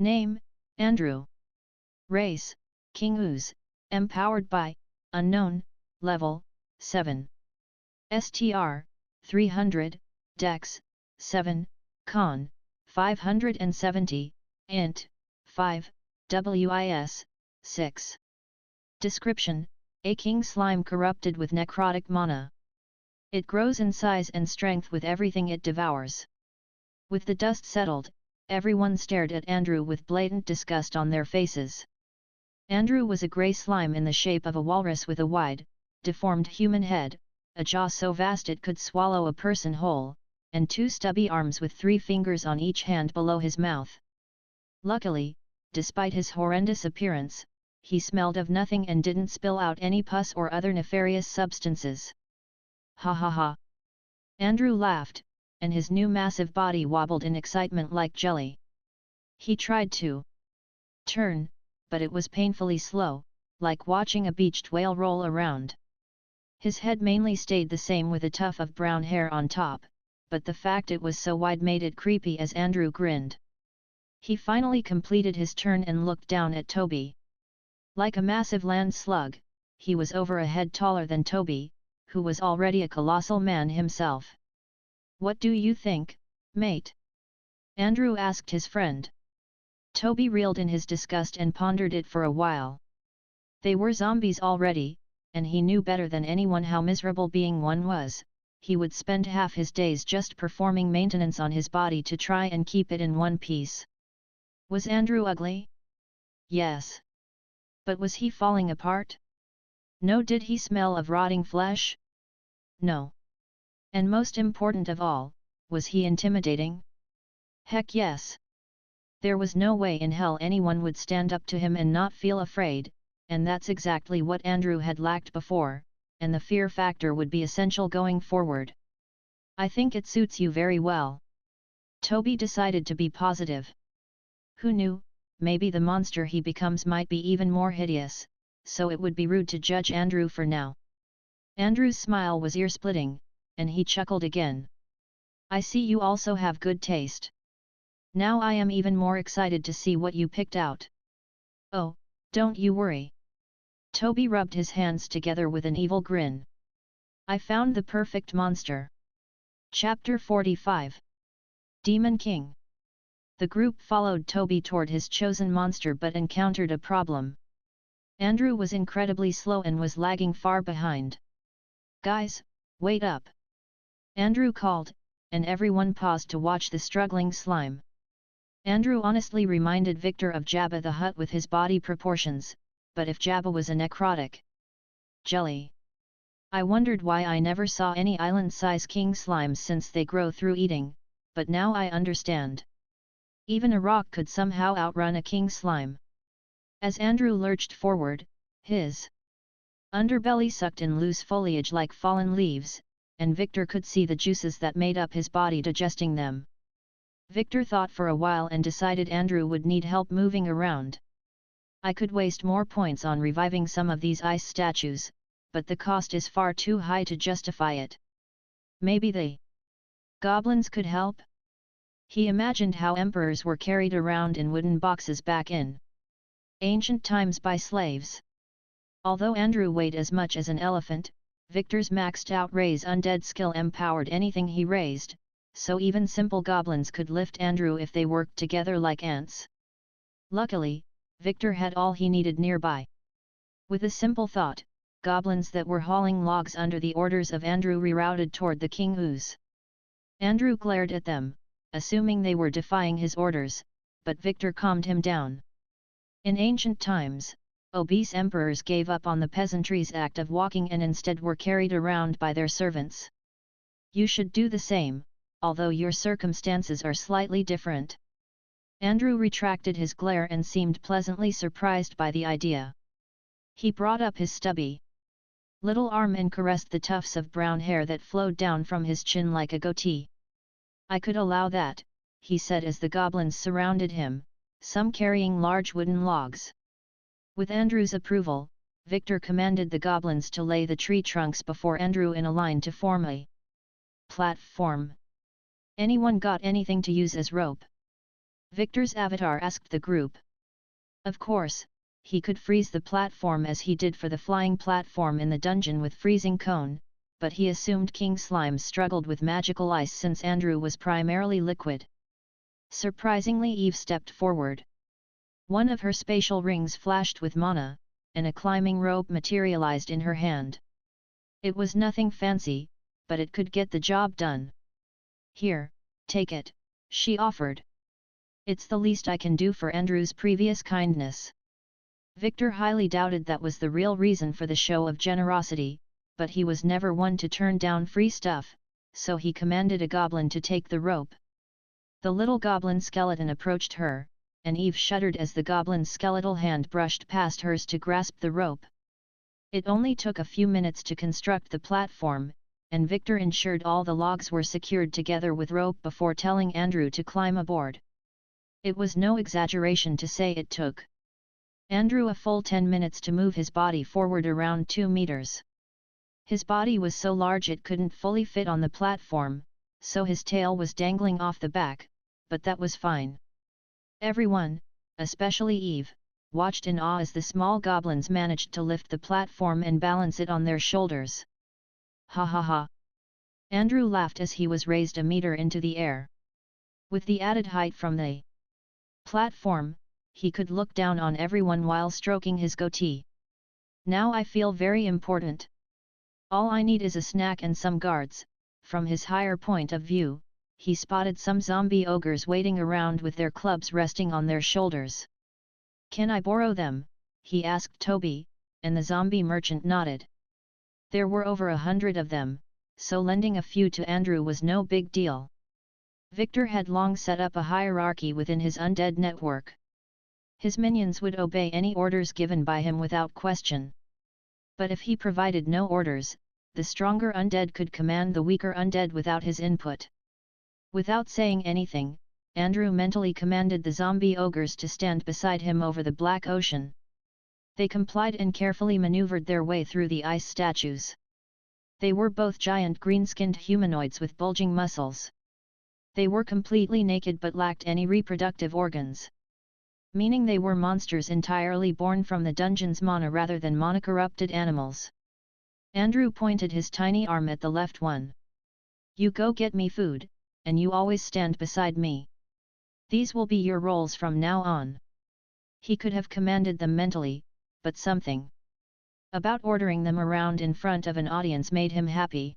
Name, Andrew. Race, King Ooze, empowered by, unknown, level, 7. STR, 300, Dex, 7, Con, 570, Int, 5, WIS, 6. Description, a king slime corrupted with necrotic mana. It grows in size and strength with everything it devours. With the dust settled, everyone stared at Andrew with blatant disgust on their faces. Andrew was a grey slime in the shape of a walrus with a wide, deformed human head, a jaw so vast it could swallow a person whole, and 2 stubby arms with 3 fingers on each hand below his mouth. Luckily, despite his horrendous appearance, he smelled of nothing and didn't spill out any pus or other nefarious substances. Ha ha ha! Andrew laughed, and his new massive body wobbled in excitement like jelly. He tried to turn, but it was painfully slow, like watching a beached whale roll around. His head mainly stayed the same with a tuft of brown hair on top, but the fact it was so wide made it creepy as Andrew grinned. He finally completed his turn and looked down at Toby. Like a massive land slug, he was over a head taller than Toby, who was already a colossal man himself. "What do you think, mate?" Andrew asked his friend. Toby reeled in his disgust and pondered it for a while. They were zombies already, and he knew better than anyone how miserable being one was. He would spend half his days just performing maintenance on his body to try and keep it in one piece. Was Andrew ugly? Yes. But was he falling apart? No. Did he smell of rotting flesh? No. And most important of all, was he intimidating? Heck yes. There was no way in hell anyone would stand up to him and not feel afraid, and that's exactly what Andrew had lacked before, and the fear factor would be essential going forward. I think it suits you very well. Toby decided to be positive. Who knew, maybe the monster he becomes might be even more hideous, so it would be rude to judge Andrew for now. Andrew's smile was ear-splitting, and he chuckled again. I see you also have good taste. Now I am even more excited to see what you picked out. Oh, don't you worry. Toby rubbed his hands together with an evil grin. I found the perfect monster. Chapter 45. Demon King. The group followed Toby toward his chosen monster but encountered a problem. Andrew was incredibly slow and was lagging far behind. Guys, wait up! Andrew called, and everyone paused to watch the struggling slime. Andrew honestly reminded Victor of Jabba the Hutt with his body proportions, but if Jabba was a necrotic jelly. I wondered why I never saw any island-size king slimes since they grow through eating, but now I understand. Even a rock could somehow outrun a king slime. As Andrew lurched forward, his underbelly sucked in loose foliage like fallen leaves, and Victor could see the juices that made up his body digesting them. Victor thought for a while and decided Andrew would need help moving around. I could waste more points on reviving some of these ice statues, but the cost is far too high to justify it. Maybe the goblins could help? He imagined how emperors were carried around in wooden boxes back in ancient times by slaves. Although Andrew weighed as much as an elephant, Victor's maxed-out raise undead skill empowered anything he raised, so even simple goblins could lift Andrew if they worked together like ants. Luckily, Victor had all he needed nearby. With a simple thought, goblins that were hauling logs under the orders of Andrew rerouted toward the king ooze. Andrew glared at them, assuming they were defying his orders, but Victor calmed him down. In ancient times, obese emperors gave up on the peasantry's act of walking and instead were carried around by their servants. You should do the same, although your circumstances are slightly different. Andrew retracted his glare and seemed pleasantly surprised by the idea. He brought up his stubby little arm and caressed the tufts of brown hair that flowed down from his chin like a goatee. I could allow that, he said as the goblins surrounded him, some carrying large wooden logs. With Andrew's approval, Victor commanded the goblins to lay the tree trunks before Andrew in a line to form a platform. Anyone got anything to use as rope? Victor's avatar asked the group. Of course, he could freeze the platform as he did for the flying platform in the dungeon with freezing cone, but he assumed king slimes struggled with magical ice since Andrew was primarily liquid. Surprisingly, Eve stepped forward. One of her spatial rings flashed with mana, and a climbing rope materialized in her hand. It was nothing fancy, but it could get the job done. Here, take it, she offered. It's the least I can do for Andrew's previous kindness. Victor highly doubted that was the real reason for the show of generosity, but he was never one to turn down free stuff, so he commanded a goblin to take the rope. The little goblin skeleton approached her, and Eve shuddered as the goblin's skeletal hand brushed past hers to grasp the rope. It only took a few minutes to construct the platform, and Victor ensured all the logs were secured together with rope before telling Andrew to climb aboard. It was no exaggeration to say it took Andrew a full 10 minutes to move his body forward around 2 meters. His body was so large it couldn't fully fit on the platform, so his tail was dangling off the back, but that was fine. Everyone, especially Eve, watched in awe as the small goblins managed to lift the platform and balance it on their shoulders. Ha ha ha! Andrew laughed as he was raised a meter into the air. With the added height from the platform, he could look down on everyone while stroking his goatee. Now I feel very important. All I need is a snack and some guards. From his higher point of view, he spotted some zombie ogres waiting around with their clubs resting on their shoulders. Can I borrow them? He asked Toby, and the zombie merchant nodded. There were over 100 of them, so lending a few to Andrew was no big deal. Victor had long set up a hierarchy within his undead network. His minions would obey any orders given by him without question. But if he provided no orders, the stronger undead could command the weaker undead without his input. Without saying anything, Andrew mentally commanded the zombie ogres to stand beside him over the black ocean. They complied and carefully maneuvered their way through the ice statues. They were both giant green-skinned humanoids with bulging muscles. They were completely naked but lacked any reproductive organs. Meaning they were monsters entirely born from the dungeon's mana rather than mana-corrupted animals. Andrew pointed his tiny arm at the left one. "You go get me food, and you always stand beside me. These will be your roles from now on." He could have commanded them mentally, but something about ordering them around in front of an audience made him happy.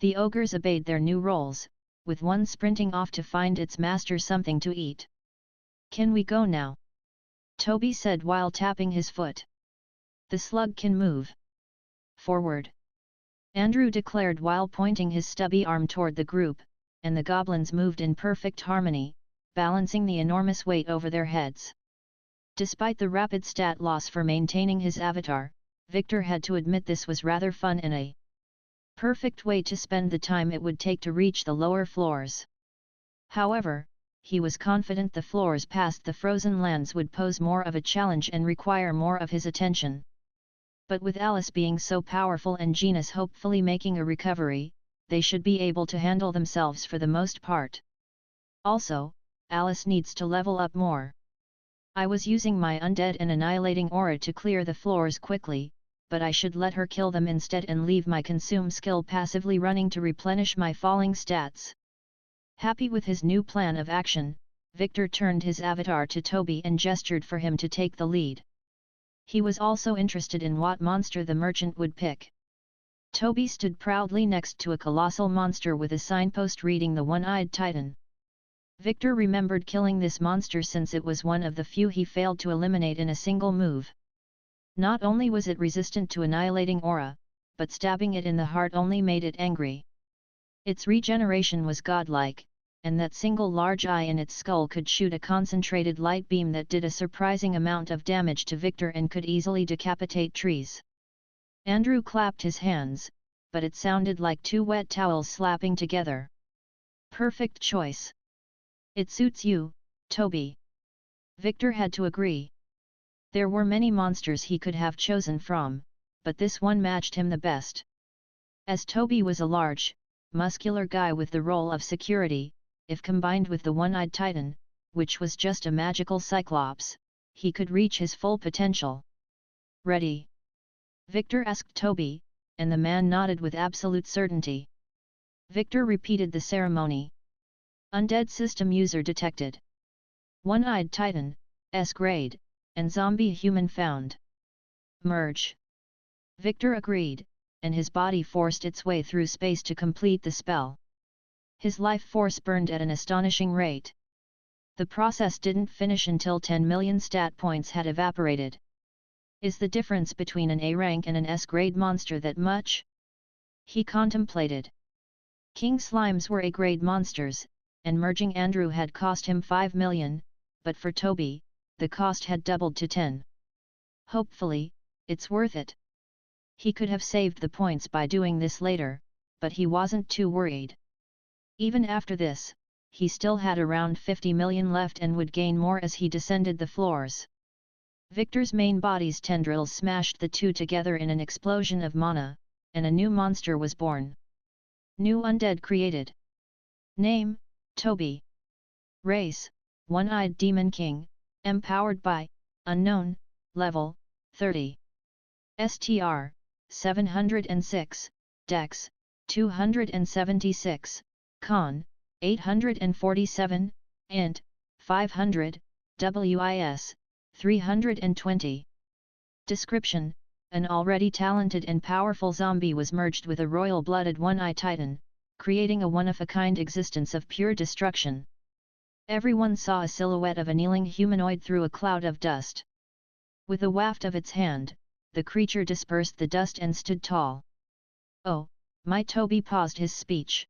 The ogres obeyed their new roles, with one sprinting off to find its master something to eat. "Can we go now?" Toby said while tapping his foot. "The slug can move." "Forward," Andrew declared while pointing his stubby arm toward the group, and the goblins moved in perfect harmony, balancing the enormous weight over their heads. Despite the rapid stat loss for maintaining his avatar, Victor had to admit this was rather fun and a perfect way to spend the time it would take to reach the lower floors. However, he was confident the floors past the frozen lands would pose more of a challenge and require more of his attention. But with Alice being so powerful and Genus hopefully making a recovery, they should be able to handle themselves for the most part. Also, Alice needs to level up more. "I was using my undead and annihilating aura to clear the floors quickly, but I should let her kill them instead and leave my consume skill passively running to replenish my falling stats." Happy with his new plan of action, Victor turned his avatar to Toby and gestured for him to take the lead. He was also interested in what monster the merchant would pick. Toby stood proudly next to a colossal monster with a signpost reading the One-Eyed Titan. Victor remembered killing this monster since it was one of the few he failed to eliminate in a single move. Not only was it resistant to annihilating aura, but stabbing it in the heart only made it angry. Its regeneration was godlike, and that single large eye in its skull could shoot a concentrated light beam that did a surprising amount of damage to Victor and could easily decapitate trees. Andrew clapped his hands, but it sounded like two wet towels slapping together. "Perfect choice. It suits you, Toby." Victor had to agree. There were many monsters he could have chosen from, but this one matched him the best. As Toby was a large, muscular guy with the role of security, if combined with the One-Eyed Titan, which was just a magical cyclops, he could reach his full potential. "Ready?" Victor asked Toby, and the man nodded with absolute certainty. Victor repeated the ceremony. Undead system user detected. One-Eyed Titan, S grade, and zombie human found. Merge. Victor agreed, and his body forced its way through space to complete the spell. His life force burned at an astonishing rate. The process didn't finish until 10 million stat points had evaporated. Is the difference between an A rank and an S grade monster that much? He contemplated. King Slimes were A grade monsters, and merging Andrew had cost him 5 million, but for Toby, the cost had doubled to 10. Hopefully, it's worth it. He could have saved the points by doing this later, but he wasn't too worried. Even after this, he still had around 50 million left and would gain more as he descended the floors. Victor's main body's tendrils smashed the two together in an explosion of mana, and a new monster was born. New undead created. Name, Toby. Race, One-Eyed Demon King, empowered by, unknown, level, 30. STR, 706, Dex, 276, Con, 847, Int, 500, WIS, 320. Description: an already talented and powerful zombie was merged with a royal-blooded One-Eyed Titan, creating a one-of-a-kind existence of pure destruction. Everyone saw a silhouette of a kneeling humanoid through a cloud of dust. With a waft of its hand, the creature dispersed the dust and stood tall. "Oh, my!" Toby paused his speech.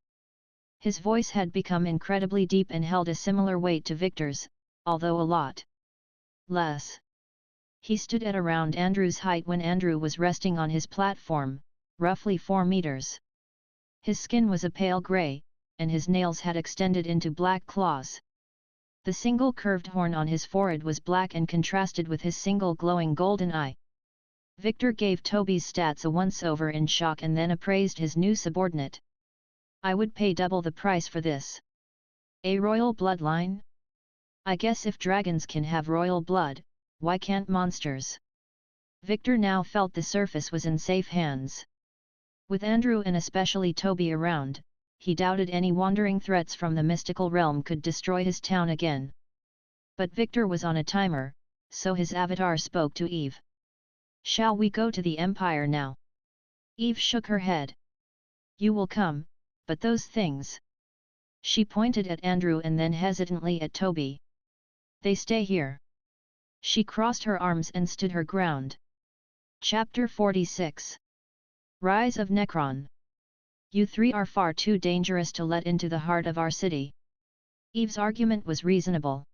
His voice had become incredibly deep and held a similar weight to Victor's, although a lot less. He stood at around Andrew's height when Andrew was resting on his platform, roughly 4 meters. His skin was a pale grey, and his nails had extended into black claws. The single curved horn on his forehead was black and contrasted with his single glowing golden eye. Victor gave Toby's stats a once-over in shock and then appraised his new subordinate. I would pay double the price for this. A royal bloodline? I guess if dragons can have royal blood, why can't monsters? Victor now felt the surface was in safe hands. With Andrew and especially Toby around, he doubted any wandering threats from the mystical realm could destroy his town again. But Victor was on a timer, so his avatar spoke to Eve. Shall we go to the Empire now? Eve shook her head. You will come, but those things. She pointed at Andrew and then hesitantly at Toby. They stay here. She crossed her arms and stood her ground. Chapter 46. Rise of Necron. You three are far too dangerous to let into the heart of our city. Eve's argument was reasonable.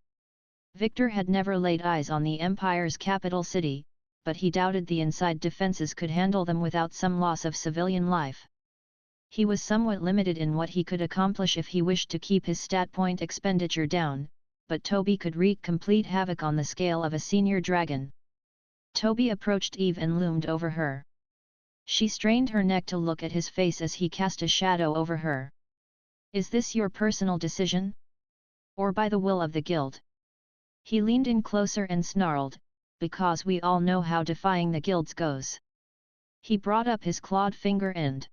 Victor had never laid eyes on the Empire's capital city, but he doubted the inside defenses could handle them without some loss of civilian life. He was somewhat limited in what he could accomplish if he wished to keep his stat point expenditure down, but Toby could wreak complete havoc on the scale of a senior dragon. Toby approached Eve and loomed over her. She strained her neck to look at his face as he cast a shadow over her. Is this your personal decision? Or by the will of the guild? He leaned in closer and snarled, because we all know how defying the guilds goes. He brought up his clawed finger and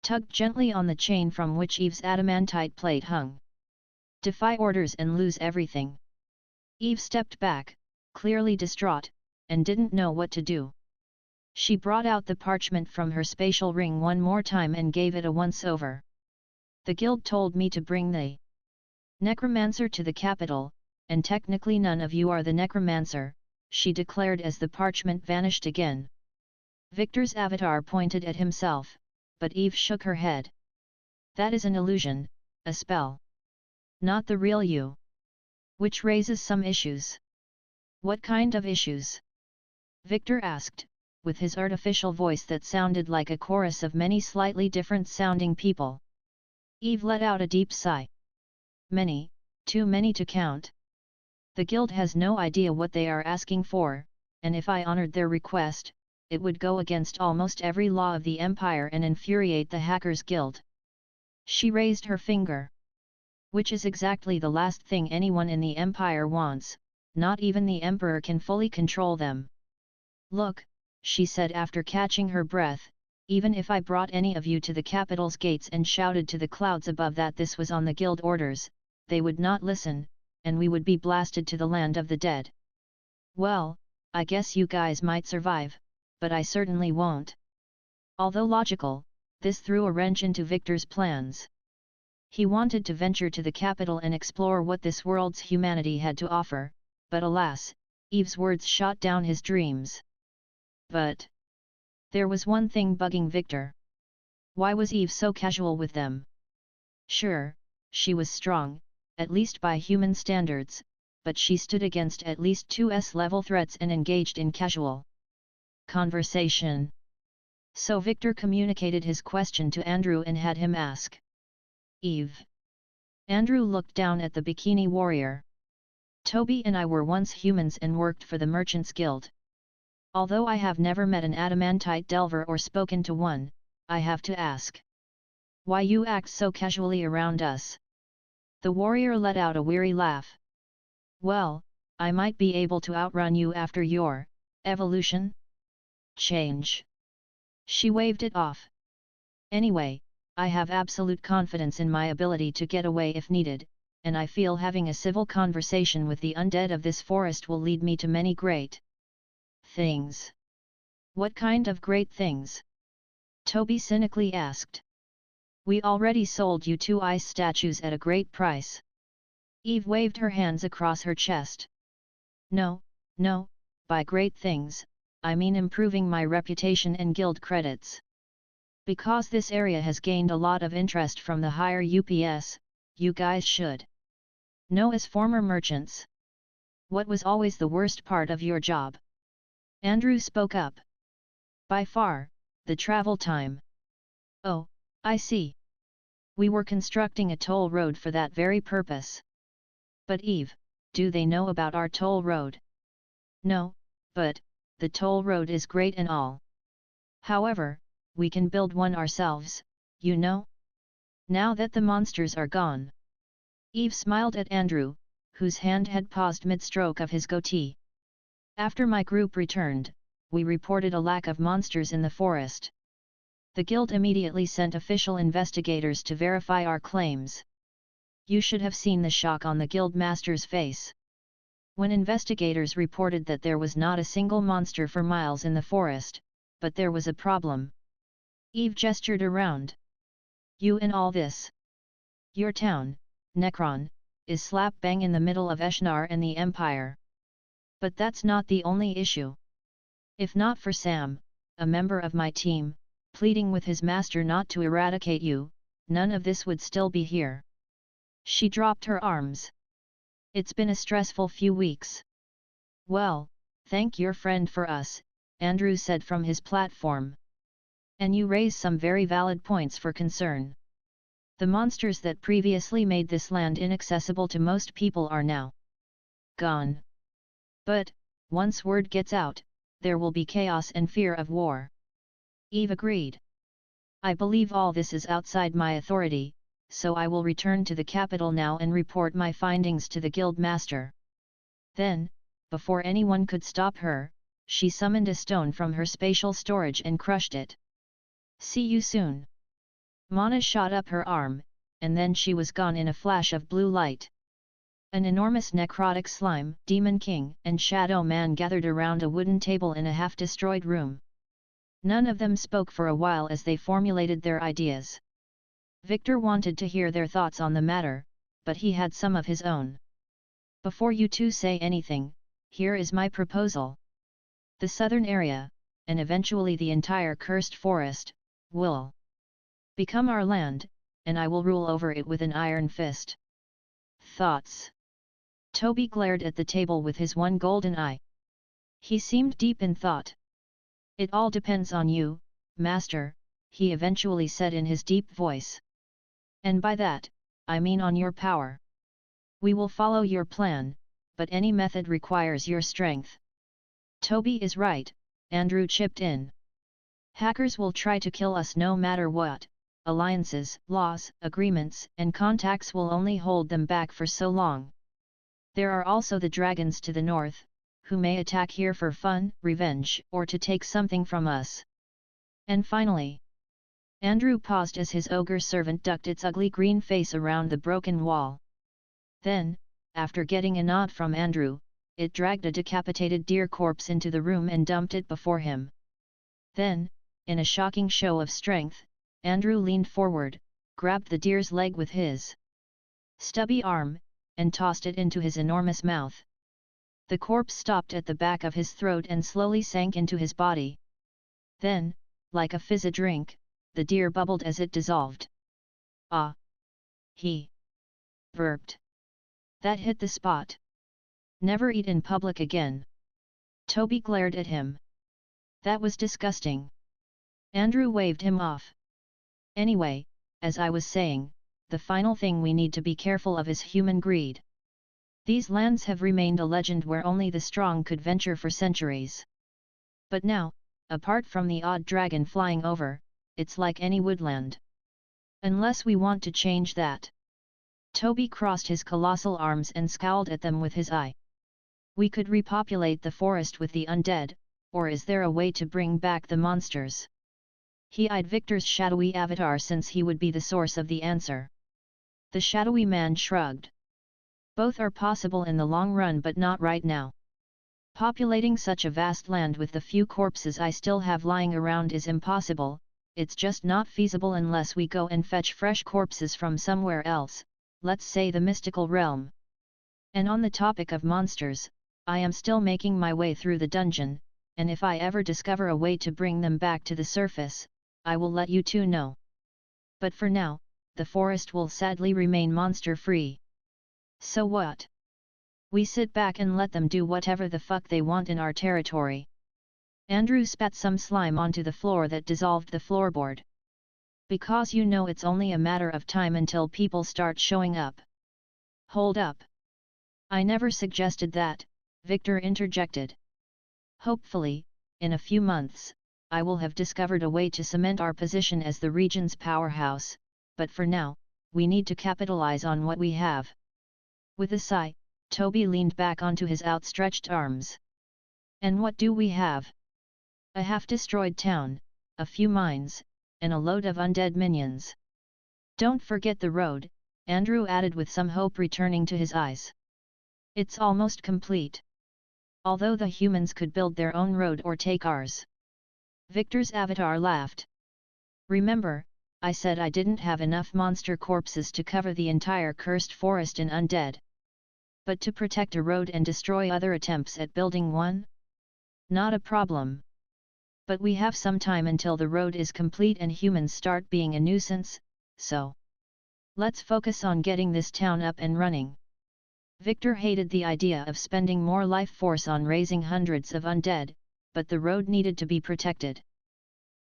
tugged gently on the chain from which Eve's adamantite plate hung. Defy orders and lose everything. Eve stepped back, clearly distraught, and didn't know what to do. She brought out the parchment from her spatial ring one more time and gave it a once-over. The guild told me to bring the necromancer to the capital, and technically none of you are the necromancer, she declared as the parchment vanished again. Victor's avatar pointed at himself, but Eve shook her head. That is an illusion, a spell. Not the real you. Which raises some issues. What kind of issues? Victor asked, with his artificial voice that sounded like a chorus of many slightly different sounding people. Eve let out a deep sigh. Many, too many to count. The guild has no idea what they are asking for, and if I honored their request, it would go against almost every law of the Empire and infuriate the Hackers Guild. She raised her finger. Which is exactly the last thing anyone in the Empire wants, not even the Emperor can fully control them. Look, she said after catching her breath, even if I brought any of you to the capital's gates and shouted to the clouds above that this was on the guild orders, they would not listen, and we would be blasted to the land of the dead. Well, I guess you guys might survive, but I certainly won't. Although logical, this threw a wrench into Victor's plans. He wanted to venture to the capital and explore what this world's humanity had to offer, but alas, Eve's words shot down his dreams. But there was one thing bugging Victor. Why was Eve so casual with them? Sure, she was strong, at least by human standards, but she stood against at least 2 S-level threats and engaged in casual conversation. So Victor communicated his question to Andrew and had him ask. Eve. Andrew looked down at the bikini warrior. Toby and I were once humans and worked for the Merchants Guild. Although I have never met an adamantite delver or spoken to one, I have to ask. Why you act so casually around us? The warrior let out a weary laugh. Well, I might be able to outrun you after your evolution? Change. She waved it off. Anyway, I have absolute confidence in my ability to get away if needed, and I feel having a civil conversation with the undead of this forest will lead me to many great things. What kind of great things? Toby cynically asked. We already sold you 2 ice statues at a great price. Eve waved her hands across her chest. No, by great things, I mean improving my reputation and guild credits. Because this area has gained a lot of interest from the higher UPS, you guys should know as former merchants. What was always the worst part of your job? Andrew spoke up. By far, the travel time. Oh, I see. We were constructing a toll road for that very purpose. But Eve, do they know about our toll road? No, but, the toll road is great and all. However, we can build one ourselves, you know? Now that the monsters are gone. Eve smiled at Andrew, whose hand had paused mid-stroke of his goatee. After my group returned, we reported a lack of monsters in the forest. The guild immediately sent official investigators to verify our claims. You should have seen the shock on the guild master's face. When investigators reported that there was not a single monster for miles in the forest, but there was a problem. Eve gestured around. You and all this. Your town, Necron, is slap bang in the middle of Eshnar and the Empire. But that's not the only issue. If not for Sam, a member of my team, pleading with his master not to eradicate you, none of this would still be here. She dropped her arms. It's been a stressful few weeks. Well, thank your friend for us, Andrew said from his platform. And you raise some very valid points for concern. The monsters that previously made this land inaccessible to most people are now gone. But, once word gets out, there will be chaos and fear of war. Eve agreed. I believe all this is outside my authority, so I will return to the capital now and report my findings to the guild master. Then, before anyone could stop her, she summoned a stone from her spatial storage and crushed it. See you soon. Mana shot up her arm, and then she was gone in a flash of blue light. An enormous necrotic slime, Demon King, and Shadow Man gathered around a wooden table in a half-destroyed room. None of them spoke for a while as they formulated their ideas. Victor wanted to hear their thoughts on the matter, but he had some of his own. Before you two say anything, here is my proposal. The southern area, and eventually the entire cursed forest, will become our land, and I will rule over it with an iron fist. Thoughts? Toby glared at the table with his one golden eye. He seemed deep in thought. It all depends on you, Master, he eventually said in his deep voice. And by that, I mean on your power. We will follow your plan, but any method requires your strength. Toby is right, Andrew chipped in. Hackers will try to kill us no matter what. Alliances, laws, agreements, and contacts will only hold them back for so long. There are also the dragons to the north, who may attack here for fun, revenge, or to take something from us. And finally, Andrew paused as his ogre servant ducked its ugly green face around the broken wall. Then, after getting a nod from Andrew, it dragged a decapitated deer corpse into the room and dumped it before him. Then, in a shocking show of strength, Andrew leaned forward, grabbed the deer's leg with his stubby arm, and tossed it into his enormous mouth. The corpse stopped at the back of his throat and slowly sank into his body. Then, like a fizzy drink, the deer bubbled as it dissolved. Ah! He burped. That hit the spot. Never eat in public again. Toby glared at him. That was disgusting. Andrew waved him off. Anyway, as I was saying, the final thing we need to be careful of is human greed. These lands have remained a legend where only the strong could venture for centuries. But now, apart from the odd dragon flying over, it's like any woodland. Unless we want to change that. Toby crossed his colossal arms and scowled at them with his eye. We could repopulate the forest with the undead, or is there a way to bring back the monsters? He eyed Victor's shadowy avatar since he would be the source of the answer. The shadowy man shrugged. Both are possible in the long run but not right now. Populating such a vast land with the few corpses I still have lying around is impossible, it's just not feasible unless we go and fetch fresh corpses from somewhere else, let's say the mystical realm. And on the topic of monsters, I am still making my way through the dungeon, and if I ever discover a way to bring them back to the surface, I will let you two know. But for now, the forest will sadly remain monster-free. So what? We sit back and let them do whatever the fuck they want in our territory. Andrew spat some slime onto the floor that dissolved the floorboard. Because you know it's only a matter of time until people start showing up. Hold up. I never suggested that, Victor interjected. Hopefully, in a few months, I will have discovered a way to cement our position as the region's powerhouse, but for now, we need to capitalize on what we have. With a sigh, Toby leaned back onto his outstretched arms. And what do we have? A half-destroyed town, a few mines, and a load of undead minions. Don't forget the road, Andrew added with some hope returning to his eyes. It's almost complete. Although the humans could build their own road or take ours. Victor's avatar laughed. Remember, I said I didn't have enough monster corpses to cover the entire cursed forest in undead. But to protect a road and destroy other attempts at building one? Not a problem. But we have some time until the road is complete and humans start being a nuisance, so let's focus on getting this town up and running. Victor hated the idea of spending more life force on raising hundreds of undead, but the road needed to be protected.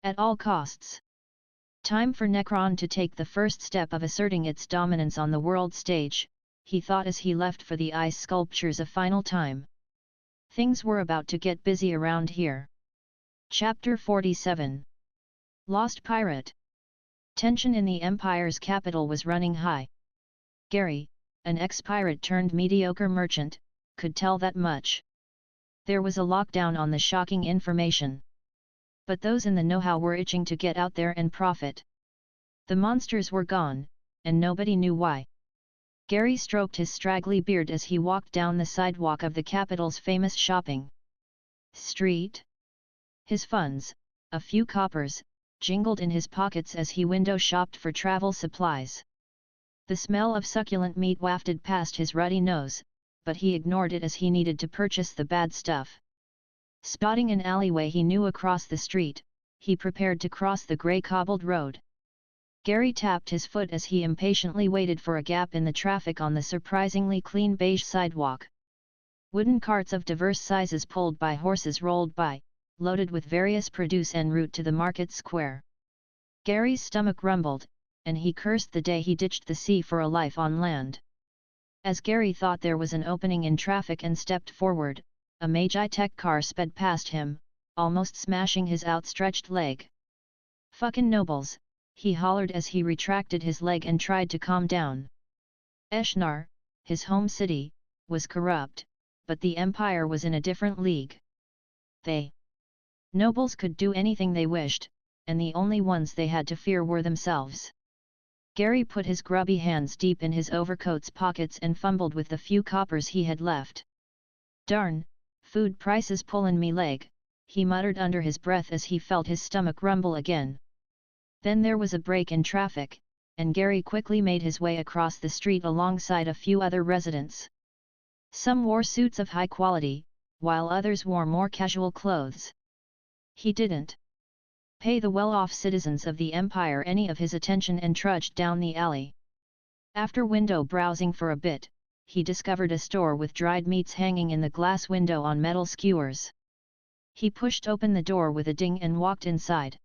At all costs. Time for Necron to take the first step of asserting its dominance on the world stage, he thought as he left for the ice sculptures a final time. Things were about to get busy around here. Chapter 47. Lost Pirate. Tension in the Empire's capital was running high. Gary, an ex-pirate turned mediocre merchant, could tell that much. There was a lockdown on the shocking information. But those in the know-how were itching to get out there and profit. The monsters were gone, and nobody knew why. Gary stroked his straggly beard as he walked down the sidewalk of the capital's famous shopping street. His funds, a few coppers, jingled in his pockets as he window shopped for travel supplies. The smell of succulent meat wafted past his ruddy nose, but he ignored it as he needed to purchase the bad stuff. Spotting an alleyway he knew across the street, he prepared to cross the grey cobbled road. Gary tapped his foot as he impatiently waited for a gap in the traffic on the surprisingly clean beige sidewalk. Wooden carts of diverse sizes pulled by horses rolled by, loaded with various produce en route to the market square. Gary's stomach rumbled, and he cursed the day he ditched the sea for a life on land. As Gary thought there was an opening in traffic and stepped forward, a Magi-Tech car sped past him, almost smashing his outstretched leg. "Fucking nobles," he hollered as he retracted his leg and tried to calm down. Eshnar, his home city, was corrupt, but the Empire was in a different league. Nobles could do anything they wished, and the only ones they had to fear were themselves. Gary put his grubby hands deep in his overcoat's pockets and fumbled with the few coppers he had left. "Darn, food prices pullin' me leg," he muttered under his breath as he felt his stomach rumble again. Then there was a break in traffic, and Gary quickly made his way across the street alongside a few other residents. Some wore suits of high quality, while others wore more casual clothes. He didn't pay the well-off citizens of the Empire any of his attention and trudged down the alley. After window browsing for a bit, he discovered a store with dried meats hanging in the glass window on metal skewers. He pushed open the door with a ding and walked inside.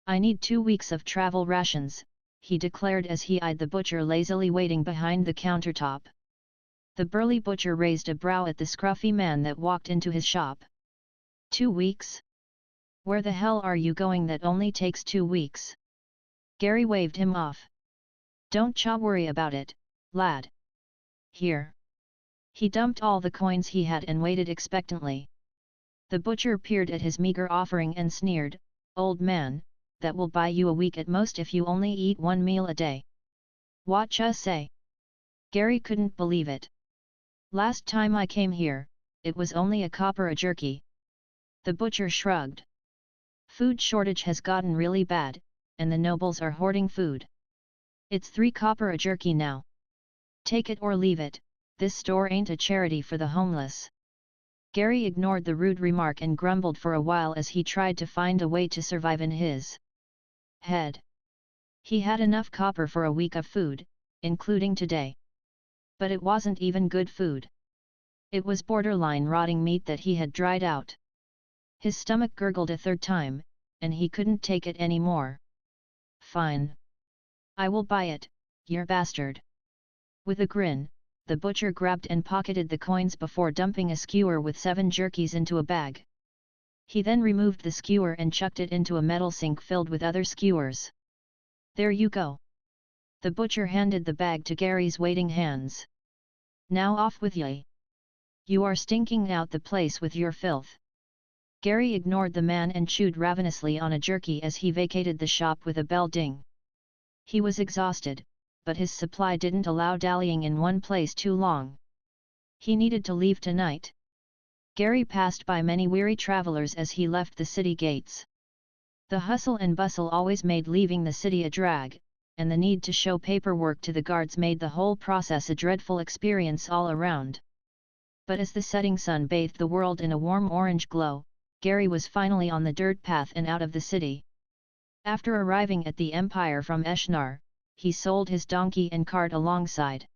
"I need 2 weeks of travel rations," he declared as he eyed the butcher lazily waiting behind the countertop. The burly butcher raised a brow at the scruffy man that walked into his shop. "2 weeks? Where the hell are you going that only takes 2 weeks?" Gary waved him off. "Don't cha worry about it, lad. Here." He dumped all the coins he had and waited expectantly. The butcher peered at his meager offering and sneered, "Old man, that will buy you a week at most if you only eat 1 meal a day." "Whatcha say?" Gary couldn't believe it. "Last time I came here, it was only a copper a jerky." The butcher shrugged. "Food shortage has gotten really bad, and the nobles are hoarding food. It's 3 copper a jerky now. Take it or leave it, this store ain't a charity for the homeless." Gary ignored the rude remark and grumbled for a while as he tried to find a way to survive in his head. He had enough copper for a week of food, including today. But it wasn't even good food. It was borderline rotting meat that he had dried out. His stomach gurgled a third time, and he couldn't take it anymore. Fine. I will buy it, you bastard. With a grin, the butcher grabbed and pocketed the coins before dumping a skewer with 7 jerkies into a bag. He then removed the skewer and chucked it into a metal sink filled with other skewers. There you go. The butcher handed the bag to Gary's waiting hands. Now off with ye. You are stinking out the place with your filth. Gary ignored the man and chewed ravenously on a jerky as he vacated the shop with a bell ding. He was exhausted, but his supply didn't allow dallying in one place too long. He needed to leave tonight. Gary passed by many weary travelers as he left the city gates. The hustle and bustle always made leaving the city a drag, and the need to show paperwork to the guards made the whole process a dreadful experience all around. But as the setting sun bathed the world in a warm orange glow, Gary was finally on the dirt path and out of the city. After arriving at the Empire from Eshnar, he sold his donkey and cart alongside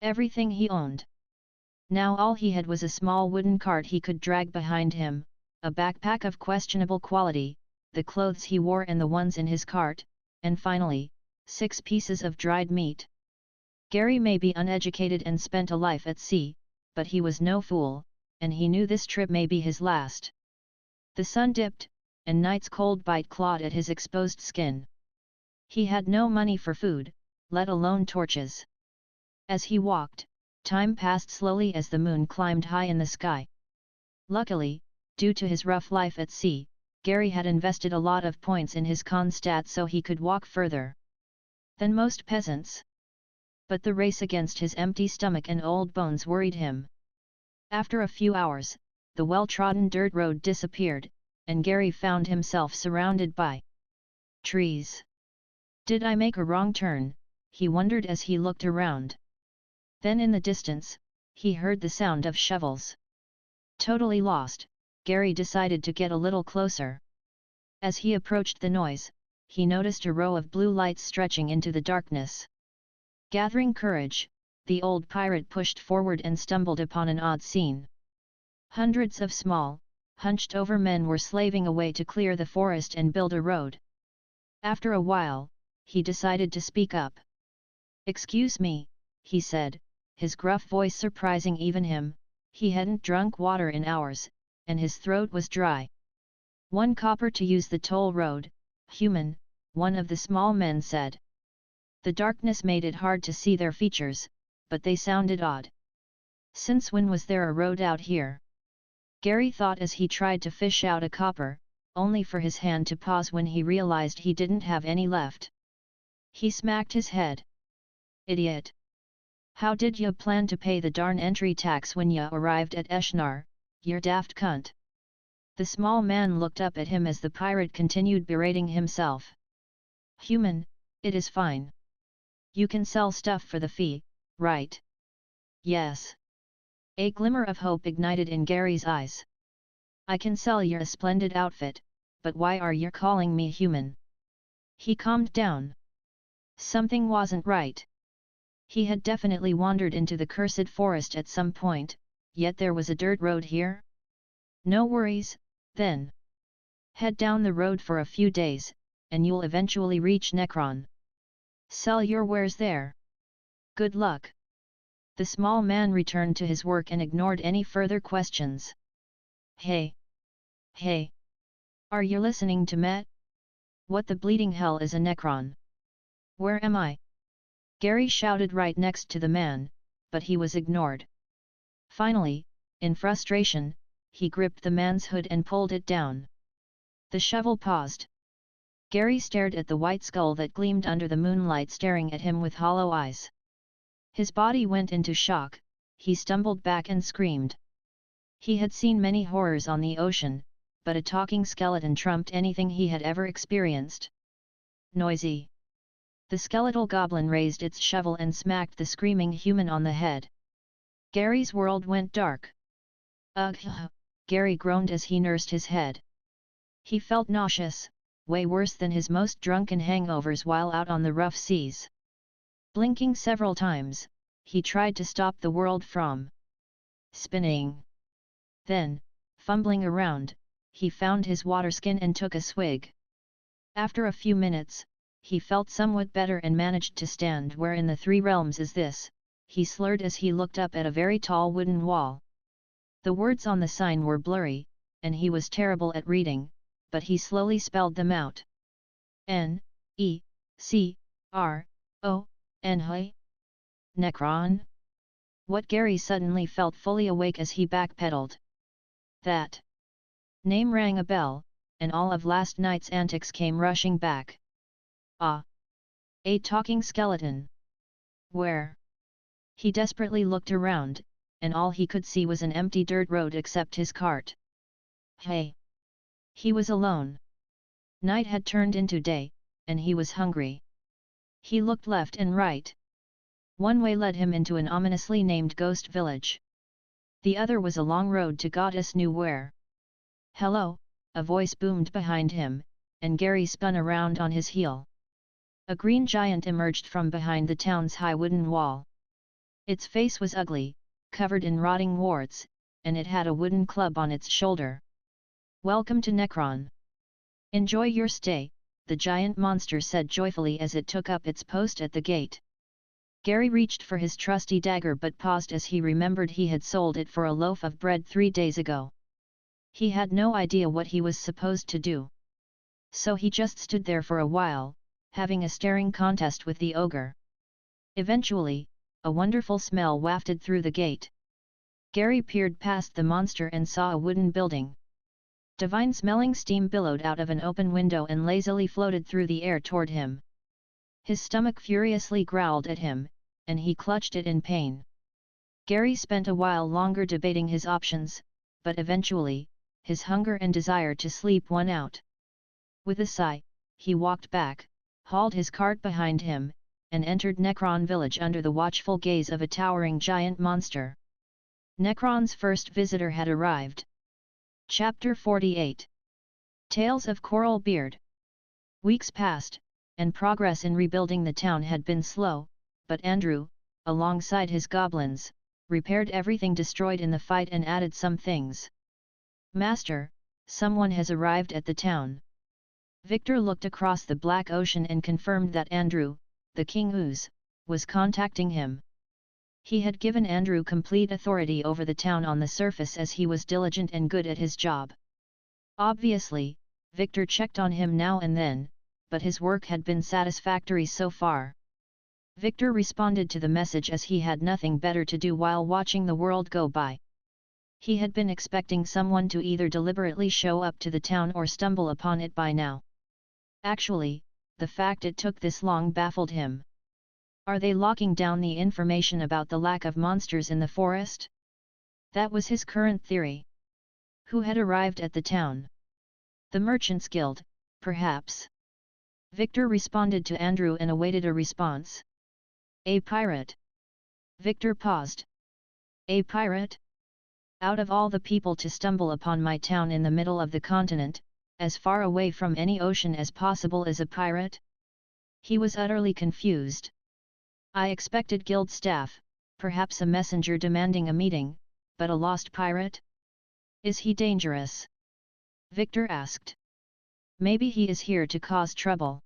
everything he owned. Now all he had was a small wooden cart he could drag behind him, a backpack of questionable quality, the clothes he wore and the ones in his cart, and finally, 6 pieces of dried meat. Gary may be uneducated and spent a life at sea, but he was no fool, and he knew this trip may be his last. The sun dipped, and night's cold bite clawed at his exposed skin. He had no money for food, let alone torches. As he walked, time passed slowly as the moon climbed high in the sky. Luckily, due to his rough life at sea, Gary had invested a lot of points in his con stat so he could walk further than most peasants. But the race against his empty stomach and old bones worried him. After a few hours, the well-trodden dirt road disappeared, and Gary found himself surrounded by trees. Did I make a wrong turn? He wondered as he looked around. Then in the distance, he heard the sound of shovels. Totally lost, Gary decided to get a little closer. As he approached the noise, he noticed a row of blue lights stretching into the darkness. Gathering courage, the old pirate pushed forward and stumbled upon an odd scene. Hundreds of small, hunched-over men were slaving away to clear the forest and build a road. After a while, he decided to speak up. "Excuse me," he said, his gruff voice surprising even him. He hadn't drunk water in hours, and his throat was dry. "1 copper to use the toll road, human," one of the small men said. The darkness made it hard to see their features, but they sounded odd. "Since when was there a road out here?" Gary thought as he tried to fish out a copper, only for his hand to pause when he realized he didn't have any left. He smacked his head. "Idiot! How did ya plan to pay the darn entry tax when ya arrived at Eshnar, you daft cunt?" The small man looked up at him as the pirate continued berating himself. "Human, it is fine. You can sell stuff for the fee, right?" "Yes." A glimmer of hope ignited in Gary's eyes. "I can sell you a splendid outfit, but why are you calling me human?" He calmed down. Something wasn't right. He had definitely wandered into the cursed forest at some point, yet there was a dirt road here? "No worries, then. Head down the road for a few days, and you'll eventually reach Necron. Sell your wares there. Good luck." The small man returned to his work and ignored any further questions. Hey! Hey! Are you listening to me? What the bleeding hell is a Necron? Where am I? Gary shouted right next to the man, but he was ignored. Finally, in frustration, he gripped the man's hood and pulled it down. The shovel paused. Gary stared at the white skull that gleamed under the moonlight, staring at him with hollow eyes. His body went into shock, he stumbled back and screamed. He had seen many horrors on the ocean, but a talking skeleton trumped anything he had ever experienced. Noisy. The skeletal goblin raised its shovel and smacked the screaming human on the head. Gary's world went dark. "Ugh!" Gary groaned as he nursed his head. He felt nauseous, way worse than his most drunken hangovers while out on the rough seas. Blinking several times, he tried to stop the world from spinning. Then, fumbling around, he found his waterskin and took a swig. After a few minutes, he felt somewhat better and managed to stand. Where in the three realms is this? He slurred as he looked up at a very tall wooden wall. The words on the sign were blurry, and he was terrible at reading, but he slowly spelled them out. Necron. Necron? What? Gary suddenly felt fully awake as he backpedaled. That name rang a bell, and all of last night's antics came rushing back. Ah! A talking skeleton! Where? He desperately looked around, and all he could see was an empty dirt road except his cart. Hey! He was alone. Night had turned into day, and he was hungry. He looked left and right. One way led him into an ominously named ghost village. The other was a long road to goddess knew where. Hello, a voice boomed behind him, and Gary spun around on his heel. A green giant emerged from behind the town's high wooden wall. Its face was ugly, covered in rotting warts, and it had a wooden club on its shoulder. Welcome to Necron. Enjoy your stay, the giant monster said joyfully as it took up its post at the gate. Gary reached for his trusty dagger but paused as he remembered he had sold it for a loaf of bread 3 days ago. He had no idea what he was supposed to do. So he just stood there for a while, having a staring contest with the ogre. Eventually, a wonderful smell wafted through the gate. Gary peered past the monster and saw a wooden building. Divine-smelling steam billowed out of an open window and lazily floated through the air toward him. His stomach furiously growled at him, and he clutched it in pain. Gary spent a while longer debating his options, but eventually, his hunger and desire to sleep won out. With a sigh, he walked back, hauled his cart behind him, and entered Necron village under the watchful gaze of a towering giant monster. Necron's first visitor had arrived. Chapter 48. Tales of Coral Beard. Weeks passed, and progress in rebuilding the town had been slow, but Andrew, alongside his goblins, repaired everything destroyed in the fight and added some things. Master, someone has arrived at the town. Victor looked across the black ocean and confirmed that Andrew, the King Ooze, was contacting him. He had given Andrew complete authority over the town on the surface as he was diligent and good at his job. Obviously, Victor checked on him now and then, but his work had been satisfactory so far. Victor responded to the message as he had nothing better to do while watching the world go by. He had been expecting someone to either deliberately show up to the town or stumble upon it by now. Actually, the fact it took this long baffled him. Are they locking down the information about the lack of monsters in the forest? That was his current theory. Who had arrived at the town? The Merchants Guild, perhaps. Victor responded to Andrew and awaited a response. A pirate. Victor paused. A pirate? Out of all the people to stumble upon my town in the middle of the continent, as far away from any ocean as possible, as a pirate? He was utterly confused. I expected guild staff, perhaps a messenger demanding a meeting, but a lost pirate? Is he dangerous? Victor asked. Maybe he is here to cause trouble.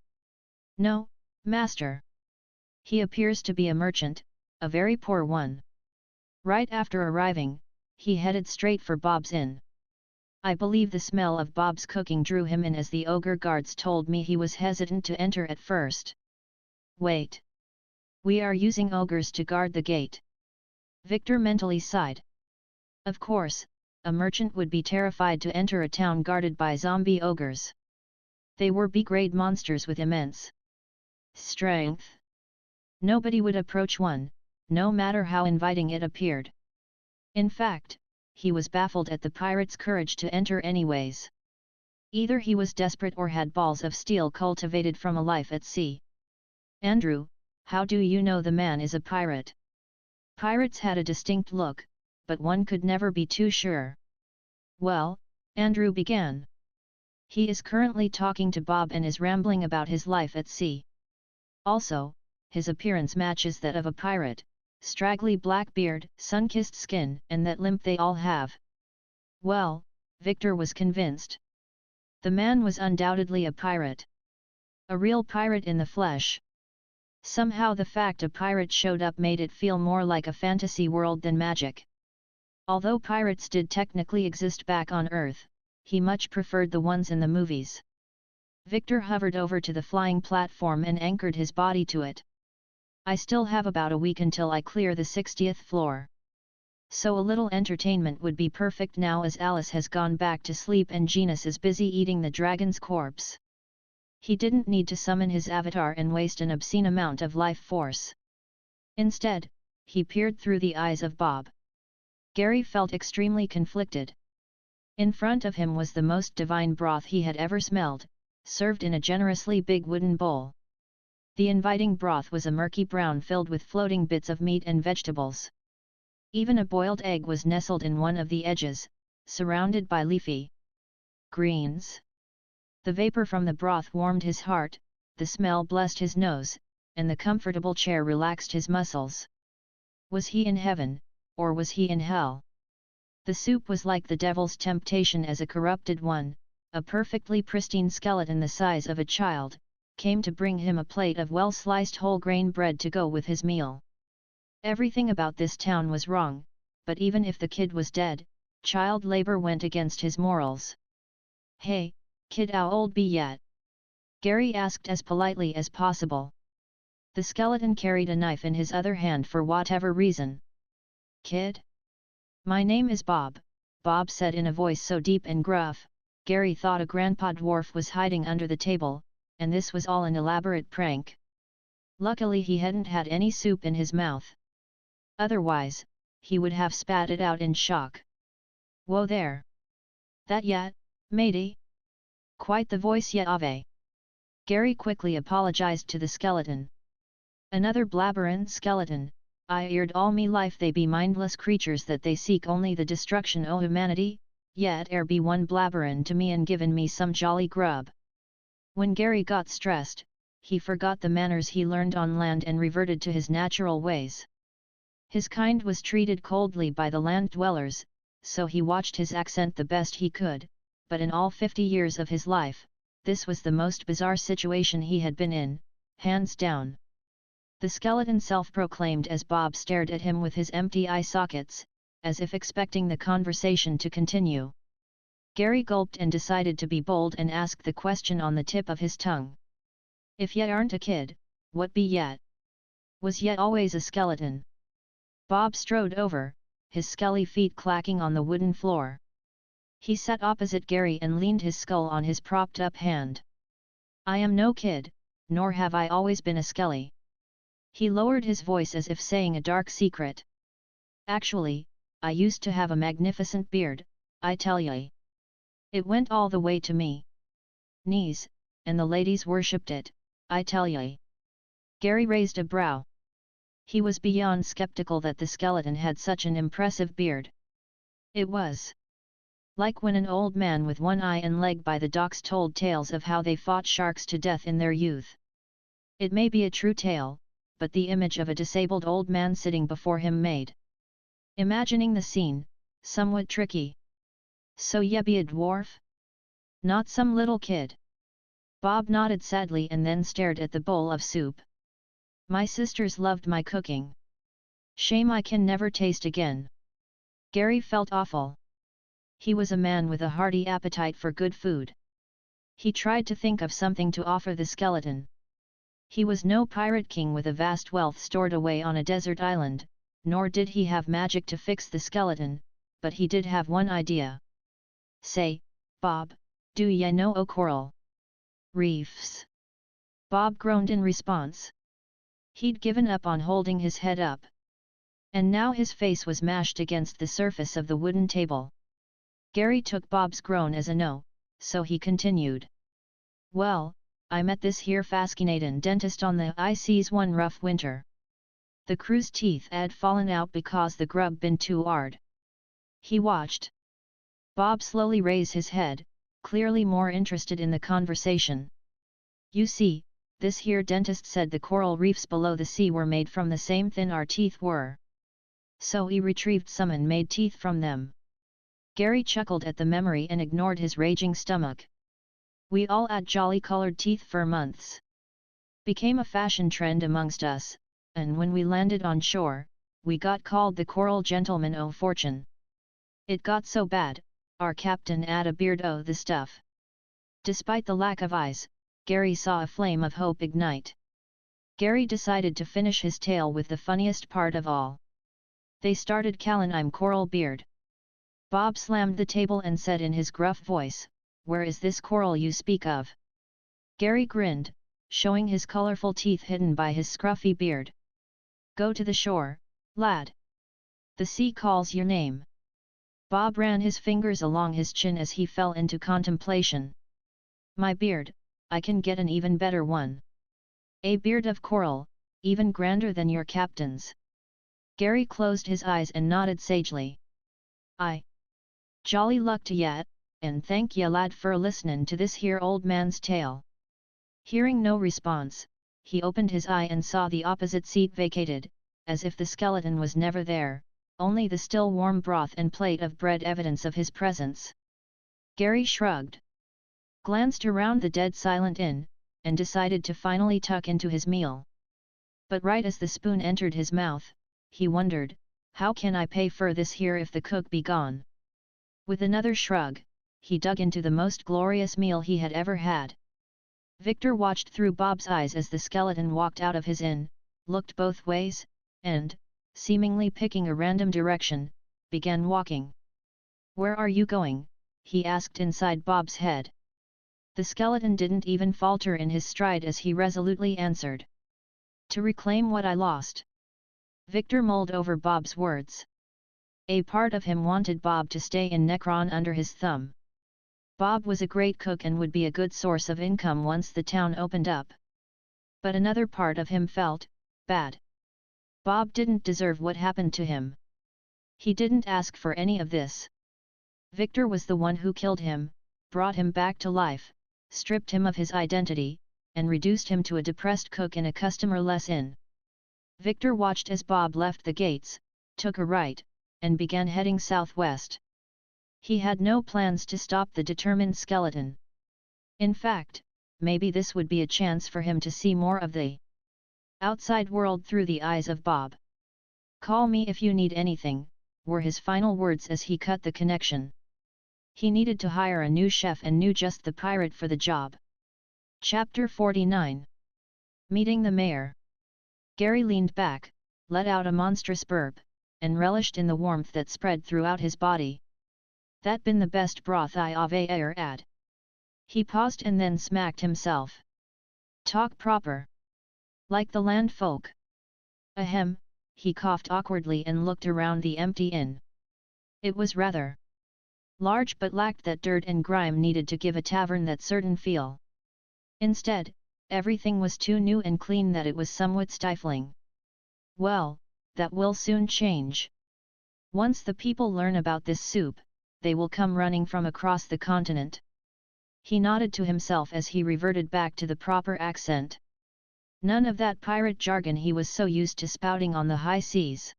No, master. He appears to be a merchant, a very poor one. Right after arriving, he headed straight for Bob's Inn. I believe the smell of Bob's cooking drew him in, as the ogre guards told me he was hesitant to enter at first. Wait. We are using ogres to guard the gate. Victor mentally sighed. Of course, a merchant would be terrified to enter a town guarded by zombie ogres. They were B-grade monsters with immense strength. Nobody would approach one, no matter how inviting it appeared. In fact, he was baffled at the pirate's courage to enter anyways. Either he was desperate or had balls of steel cultivated from a life at sea. Andrew, how do you know the man is a pirate? Pirates had a distinct look, but one could never be too sure. Well, Andrew began. He is currently talking to Bob and is rambling about his life at sea. Also, his appearance matches that of a pirate, straggly black beard, sun-kissed skin, and that limp they all have. Well, Victor was convinced. The man was undoubtedly a pirate. A real pirate in the flesh. Somehow the fact a pirate showed up made it feel more like a fantasy world than magic. Although pirates did technically exist back on Earth, he much preferred the ones in the movies. Victor hovered over to the flying platform and anchored his body to it. I still have about a week until I clear the 60th floor. So a little entertainment would be perfect now as Alice has gone back to sleep and Genus is busy eating the dragon's corpse. He didn't need to summon his avatar and waste an obscene amount of life force. Instead, he peered through the eyes of Bob. Gary felt extremely conflicted. In front of him was the most divine broth he had ever smelled, served in a generously big wooden bowl. The inviting broth was a murky brown filled with floating bits of meat and vegetables. Even a boiled egg was nestled in one of the edges, surrounded by leafy greens. The vapor from the broth warmed his heart, the smell blessed his nose, and the comfortable chair relaxed his muscles. Was he in heaven, or was he in hell? The soup was like the devil's temptation as a corrupted one, a perfectly pristine skeleton the size of a child, came to bring him a plate of well-sliced whole-grain bread to go with his meal. Everything about this town was wrong, but even if the kid was dead, child labor went against his morals. "Hey, kid, how old be yet?" Gary asked as politely as possible. The skeleton carried a knife in his other hand for whatever reason. "Kid? My name is Bob," Bob said in a voice so deep and gruff, Gary thought a grandpa dwarf was hiding under the table, and this was all an elaborate prank. Luckily he hadn't had any soup in his mouth. Otherwise, he would have spat it out in shock. "Whoa there! That yet, matey? Quite the voice yet ave." Gary quickly apologized to the skeleton. "Another blabberin' skeleton, I eared all me life they be mindless creatures that they seek only the destruction o' humanity, yet ere be one blabberin' to me and givin' me some jolly grub." When Gary got stressed, he forgot the manners he learned on land and reverted to his natural ways. His kind was treated coldly by the land dwellers, so he watched his accent the best he could, but in all 50 years of his life, this was the most bizarre situation he had been in, hands down. The skeleton self-proclaimed as Bob stared at him with his empty eye sockets, as if expecting the conversation to continue. Gary gulped and decided to be bold and ask the question on the tip of his tongue. "If yet aren't a kid, what be yet? Was yet always a skeleton?" Bob strode over, his skelly feet clacking on the wooden floor. He sat opposite Gary and leaned his skull on his propped-up hand. "I am no kid, nor have I always been a skelly." He lowered his voice as if saying a dark secret. "Actually, I used to have a magnificent beard, I tell ye. It went all the way to me knees, and the ladies worshipped it, I tell ye." Gary raised a brow. He was beyond skeptical that the skeleton had such an impressive beard. It was like when an old man with one eye and leg by the docks told tales of how they fought sharks to death in their youth. It may be a true tale, but the image of a disabled old man sitting before him made imagining the scene somewhat tricky. "So ye be a dwarf? Not some little kid?" Bob nodded sadly and then stared at the bowl of soup. "My sisters loved my cooking. Shame I can never taste again." Gary felt awful. He was a man with a hearty appetite for good food. He tried to think of something to offer the skeleton. He was no pirate king with a vast wealth stored away on a desert island, nor did he have magic to fix the skeleton, but he did have one idea. "Say, Bob, do ye know o' coral reefs?" Bob groaned in response. He'd given up on holding his head up. And now his face was mashed against the surface of the wooden table. Gary took Bob's groan as a no, so he continued. "Well, I met this here fascinatin' dentist on the high seas one rough winter. The crew's teeth 'ad fallen out because the grub been too hard." He watched Bob slowly raise his head, clearly more interested in the conversation. "You see, this here dentist said the coral reefs below the sea were made from the same thin our teeth were. So he retrieved some and made teeth from them. Gary chuckled at the memory and ignored his raging stomach. We all had jolly colored teeth for months. Became a fashion trend amongst us, and when we landed on shore, we got called the Coral Gentlemen o' Fortune. It got so bad, our captain 'ad a beard o' the stuff. Despite the lack of eyes, Gary saw a flame of hope ignite. Gary decided to finish his tale with the funniest part of all. They started callin' I'm Coral Beard. Bob slammed the table and said in his gruff voice, "Where is this coral you speak of?" Gary grinned, showing his colorful teeth hidden by his scruffy beard. "Go to the shore, lad. The sea calls your name." Bob ran his fingers along his chin as he fell into contemplation. "My beard, I can get an even better one. A beard of coral, even grander than your captain's." Gary closed his eyes and nodded sagely. "Aye. Jolly luck to ya, and thank ya lad for listenin' to this here old man's tale." Hearing no response, he opened his eye and saw the opposite seat vacated, as if the skeleton was never there, only the still warm broth and plate of bread evidence of his presence. Gary shrugged, glanced around the dead silent inn, and decided to finally tuck into his meal. But right as the spoon entered his mouth, he wondered, how can I pay for this here if the cook be gone? With another shrug, he dug into the most glorious meal he had ever had. Victor watched through Bob's eyes as the skeleton walked out of his inn, looked both ways, and, seemingly picking a random direction, began walking. "Where are you going?" he asked inside Bob's head. The skeleton didn't even falter in his stride as he resolutely answered. "To reclaim what I lost." Victor mulled over Bob's words. A part of him wanted Bob to stay in Necron under his thumb. Bob was a great cook and would be a good source of income once the town opened up. But another part of him felt bad. Bob didn't deserve what happened to him. He didn't ask for any of this. Victor was the one who killed him, brought him back to life, stripped him of his identity, and reduced him to a depressed cook in a customer-less inn. Victor watched as Bob left the gates, took a right, and began heading southwest. He had no plans to stop the determined skeleton. In fact, maybe this would be a chance for him to see more of the outside world through the eyes of Bob. "Call me if you need anything," were his final words as he cut the connection. He needed to hire a new chef and knew just the pirate for the job. Chapter 49. Meeting the Mayor. Gary leaned back, let out a monstrous burp, and relished in the warmth that spread throughout his body. "That been the best broth I ever 'ad." He paused and then smacked himself. "Talk proper. Like the land folk." "Ahem," he coughed awkwardly and looked around the empty inn. It was rather large but lacked that dirt and grime needed to give a tavern that certain feel. Instead, everything was too new and clean that it was somewhat stifling. "Well, that will soon change. Once the people learn about this soup, they will come running from across the continent." He nodded to himself as he reverted back to the proper accent. None of that pirate jargon he was so used to spouting on the high seas.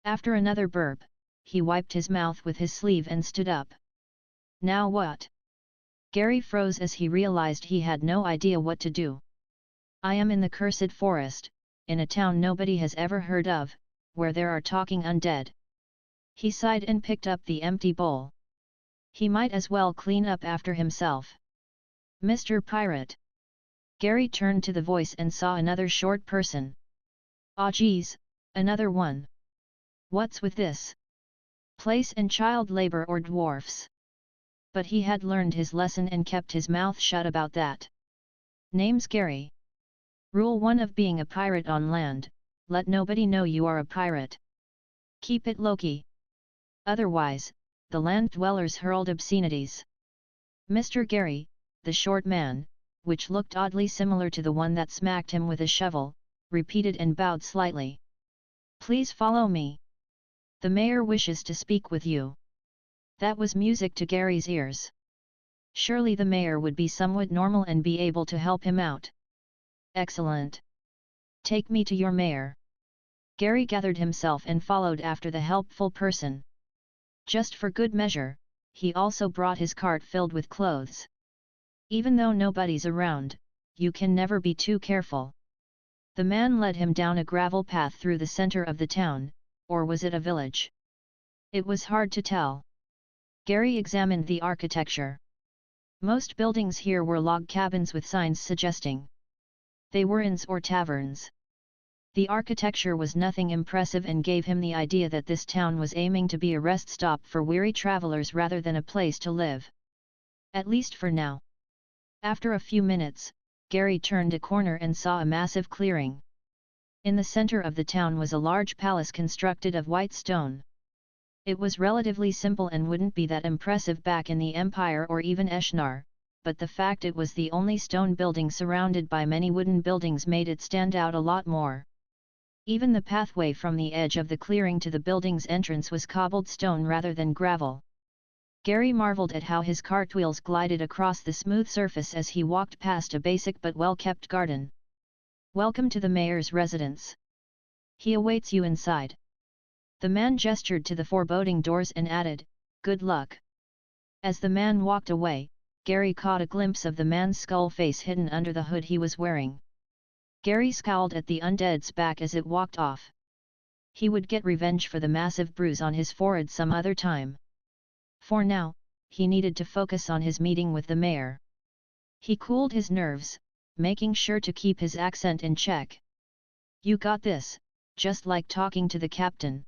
After another burp, he wiped his mouth with his sleeve and stood up. "Now what?" Gary froze as he realized he had no idea what to do. "I am in the cursed forest, in a town nobody has ever heard of, where there are talking undead." He sighed and picked up the empty bowl. He might as well clean up after himself. "Mr. Pirate." Gary turned to the voice and saw another short person. "Aw geez, another one. What's with this place and child labor or dwarfs?" But he had learned his lesson and kept his mouth shut about that. "Name's Gary. Rule 1 of being a pirate on land, let nobody know you are a pirate. Keep it low-key. Otherwise, the land dwellers hurled obscenities." Mr. Gary, the short man, which looked oddly similar to the one that smacked him with a shovel, repeated and bowed slightly. "Please follow me. The mayor wishes to speak with you." That was music to Gary's ears. Surely the mayor would be somewhat normal and be able to help him out. Excellent. Take me to your mayor. Gary gathered himself and followed after the helpful person. Just for good measure, he also brought his cart filled with clothes. Even though nobody's around, you can never be too careful. The man led him down a gravel path through the center of the town, or was it a village? It was hard to tell. Gary examined the architecture. Most buildings here were log cabins with signs suggesting they were inns or taverns. The architecture was nothing impressive and gave him the idea that this town was aiming to be a rest stop for weary travelers rather than a place to live. At least for now. After a few minutes, Gary turned a corner and saw a massive clearing. In the center of the town was a large palace constructed of white stone. It was relatively simple and wouldn't be that impressive back in the Empire or even Eshnar, but the fact it was the only stone building surrounded by many wooden buildings made it stand out a lot more. Even the pathway from the edge of the clearing to the building's entrance was cobbled stone rather than gravel. Gary marveled at how his cartwheels glided across the smooth surface as he walked past a basic but well-kept garden. Welcome to the mayor's residence. He awaits you inside. The man gestured to the foreboding doors and added, "Good luck." As the man walked away, Gary caught a glimpse of the man's skull face hidden under the hood he was wearing. Gary scowled at the undead's back as it walked off. He would get revenge for the massive bruise on his forehead some other time. For now, he needed to focus on his meeting with the mayor. He cooled his nerves, making sure to keep his accent in check. "You got this," just like talking to the captain.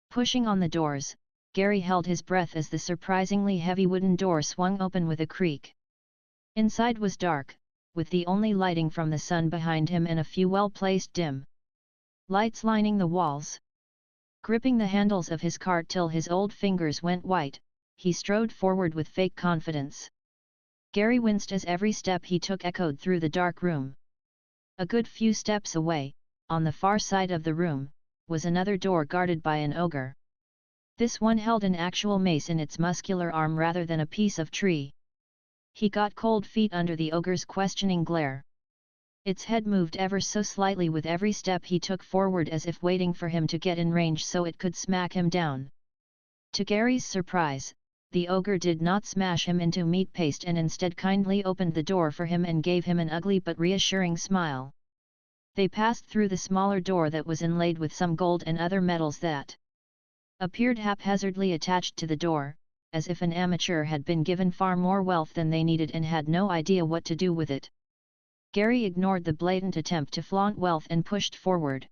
Pushing on the doors, Gary held his breath as the surprisingly heavy wooden door swung open with a creak. Inside was dark, with the only lighting from the sun behind him and a few well-placed dim lights lining the walls. Gripping the handles of his cart till his old fingers went white, he strode forward with fake confidence. Gary winced as every step he took echoed through the dark room. A good few steps away, on the far side of the room, was another door guarded by an ogre. This one held an actual mace in its muscular arm rather than a piece of tree. He got cold feet under the ogre's questioning glare. Its head moved ever so slightly with every step he took forward as if waiting for him to get in range so it could smack him down. To Gary's surprise, the ogre did not smash him into meat paste and instead kindly opened the door for him and gave him an ugly but reassuring smile. They passed through the smaller door that was inlaid with some gold and other metals that appeared haphazardly attached to the door, as if an amateur had been given far more wealth than they needed and had no idea what to do with it. Gary ignored the blatant attempt to flaunt wealth and pushed forward.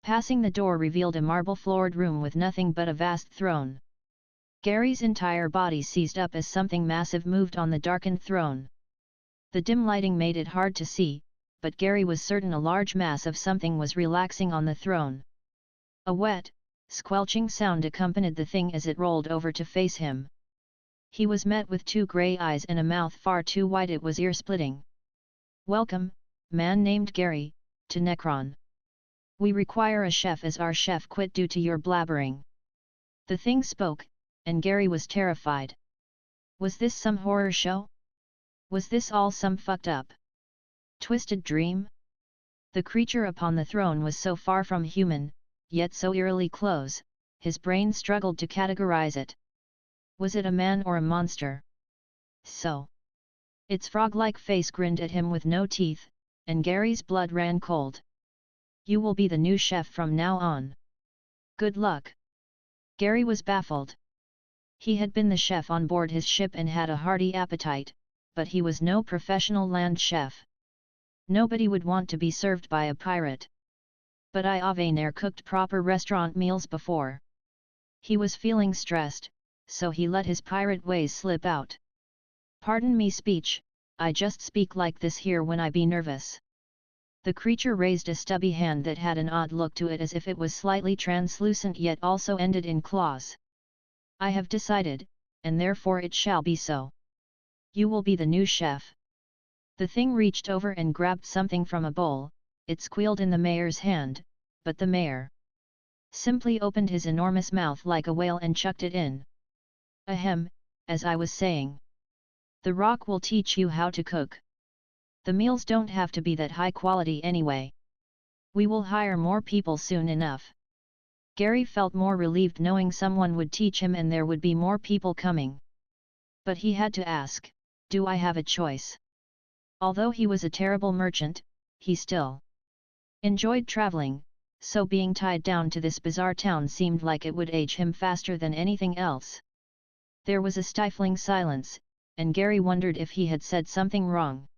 Passing the door revealed a marble-floored room with nothing but a vast throne. Gary's entire body seized up as something massive moved on the darkened throne. The dim lighting made it hard to see, but Gary was certain a large mass of something was relaxing on the throne. A wet, squelching sound accompanied the thing as it rolled over to face him. He was met with two grey eyes and a mouth far too wide it was ear-splitting. "Welcome, man named Gary, to Necron. We require a chef as our chef quit due to your blabbering." The thing spoke, and Gary was terrified. Was this some horror show? Was this all some fucked up, twisted dream? The creature upon the throne was so far from human, yet so eerily close, his brain struggled to categorize it. Was it a man or a monster? So. Its frog-like face grinned at him with no teeth, and Gary's blood ran cold. "You will be the new chef from now on. Good luck." Gary was baffled. He had been the chef on board his ship and had a hearty appetite, but he was no professional land chef. Nobody would want to be served by a pirate. But I've never cooked proper restaurant meals before. He was feeling stressed, so he let his pirate ways slip out. "Pardon me speech, I just speak like this here when I be nervous." The creature raised a stubby hand that had an odd look to it as if it was slightly translucent yet also ended in claws. "I have decided, and therefore it shall be so. You will be the new chef." The thing reached over and grabbed something from a bowl. It squealed in the mayor's hand, but the mayor simply opened his enormous mouth like a whale and chucked it in. "Ahem, as I was saying. The rock will teach you how to cook." The meals don't have to be that high quality anyway. We will hire more people soon enough. Gary felt more relieved knowing someone would teach him and there would be more people coming. But he had to ask, do I have a choice? Although he was a terrible merchant, he still enjoyed traveling, so being tied down to this bizarre town seemed like it would age him faster than anything else. There was a stifling silence, and Gary wondered if he had said something wrong.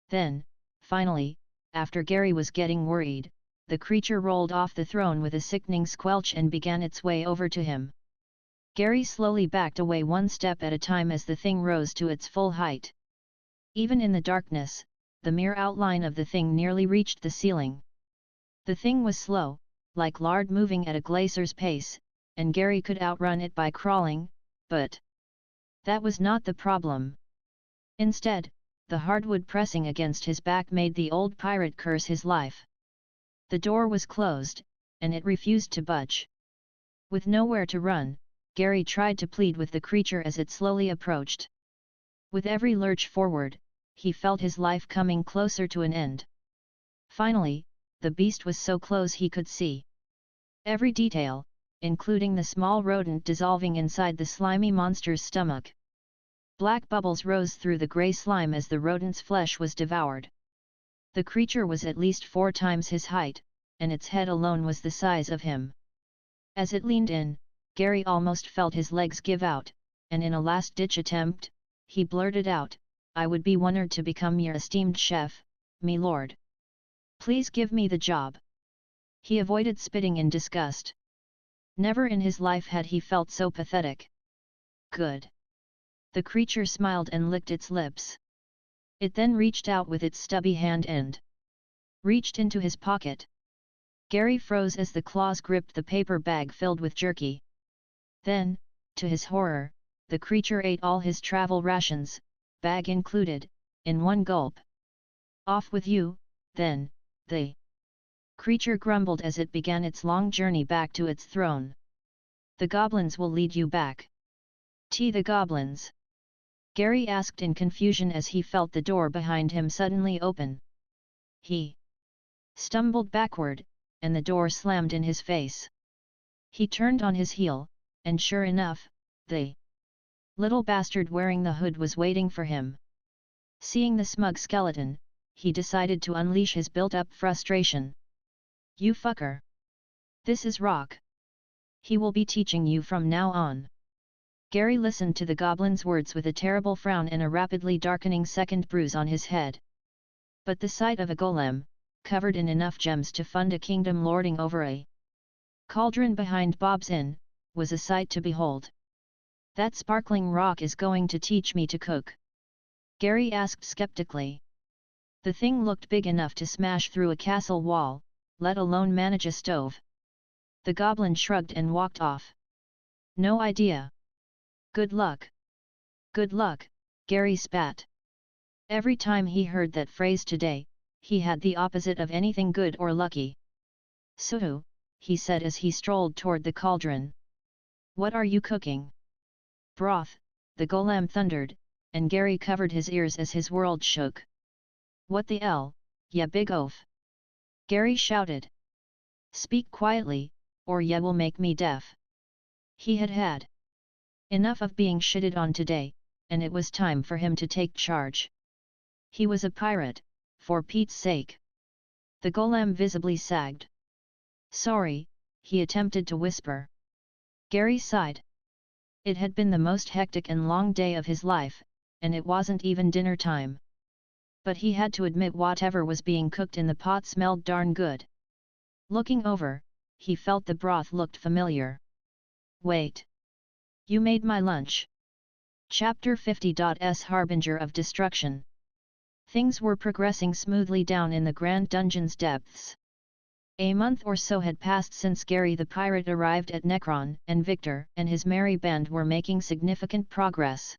Then, finally, after Gary was getting worried, the creature rolled off the throne with a sickening squelch and began its way over to him. Gary slowly backed away one step at a time as the thing rose to its full height. Even in the darkness, the mere outline of the thing nearly reached the ceiling. The thing was slow, like lard moving at a glacier's pace, and Gary could outrun it by crawling, but that was not the problem. Instead, the hardwood pressing against his back made the old pirate curse his life. The door was closed, and it refused to budge. With nowhere to run, Gary tried to plead with the creature as it slowly approached. With every lurch forward, he felt his life coming closer to an end. Finally, the beast was so close he could see every detail, including the small rodent dissolving inside the slimy monster's stomach. Black bubbles rose through the grey slime as the rodent's flesh was devoured. The creature was at least 4 times his height, and its head alone was the size of him. As it leaned in, Gary almost felt his legs give out, and in a last-ditch attempt, he blurted out, "I would be honored to become your esteemed chef, me lord. Please give me the job." He avoided spitting in disgust. Never in his life had he felt so pathetic. "Good." The creature smiled and licked its lips. It then reached out with its stubby hand and reached into his pocket. Gary froze as the claws gripped the paper bag filled with jerky. Then, to his horror, the creature ate all his travel rations, bag included, in one gulp. "Off with you, then," the creature grumbled as it began its long journey back to its throne. "The goblins will lead you back." The goblins?" Gary asked in confusion as he felt the door behind him suddenly open. He stumbled backward, and the door slammed in his face. He turned on his heel, and sure enough, the little bastard wearing the hood was waiting for him. Seeing the smug skeleton, he decided to unleash his built-up frustration. "You fucker! This is Rock. He will be teaching you from now on." Gary listened to the goblin's words with a terrible frown and a rapidly darkening second bruise on his head. But the sight of a golem, covered in enough gems to fund a kingdom lording over a cauldron behind Bob's Inn, was a sight to behold. "That sparkling rock is going to teach me to cook?" Gary asked skeptically. The thing looked big enough to smash through a castle wall, let alone manage a stove. The goblin shrugged and walked off. "No idea." "Good luck." "Good luck," Gary spat. Every time he heard that phrase today, he had the opposite of anything good or lucky. "So," he said as he strolled toward the cauldron. "What are you cooking?" "Broth," the golem thundered, and Gary covered his ears as his world shook. "What the hell, ya big oaf!" Gary shouted. "Speak quietly, or ya will make me deaf." He had had enough of being shitted on today, and it was time for him to take charge. He was a pirate, for Pete's sake. The golem visibly sagged. "Sorry," he attempted to whisper. Gary sighed. It had been the most hectic and long day of his life, and it wasn't even dinner time. But he had to admit whatever was being cooked in the pot smelled darn good. Looking over, he felt the broth looked familiar. "Wait! You made my lunch." Chapter 50.S Harbinger of Destruction. Things were progressing smoothly down in the Grand Dungeon's depths. A month or so had passed since Gary the pirate arrived at Necron, and Victor and his merry band were making significant progress.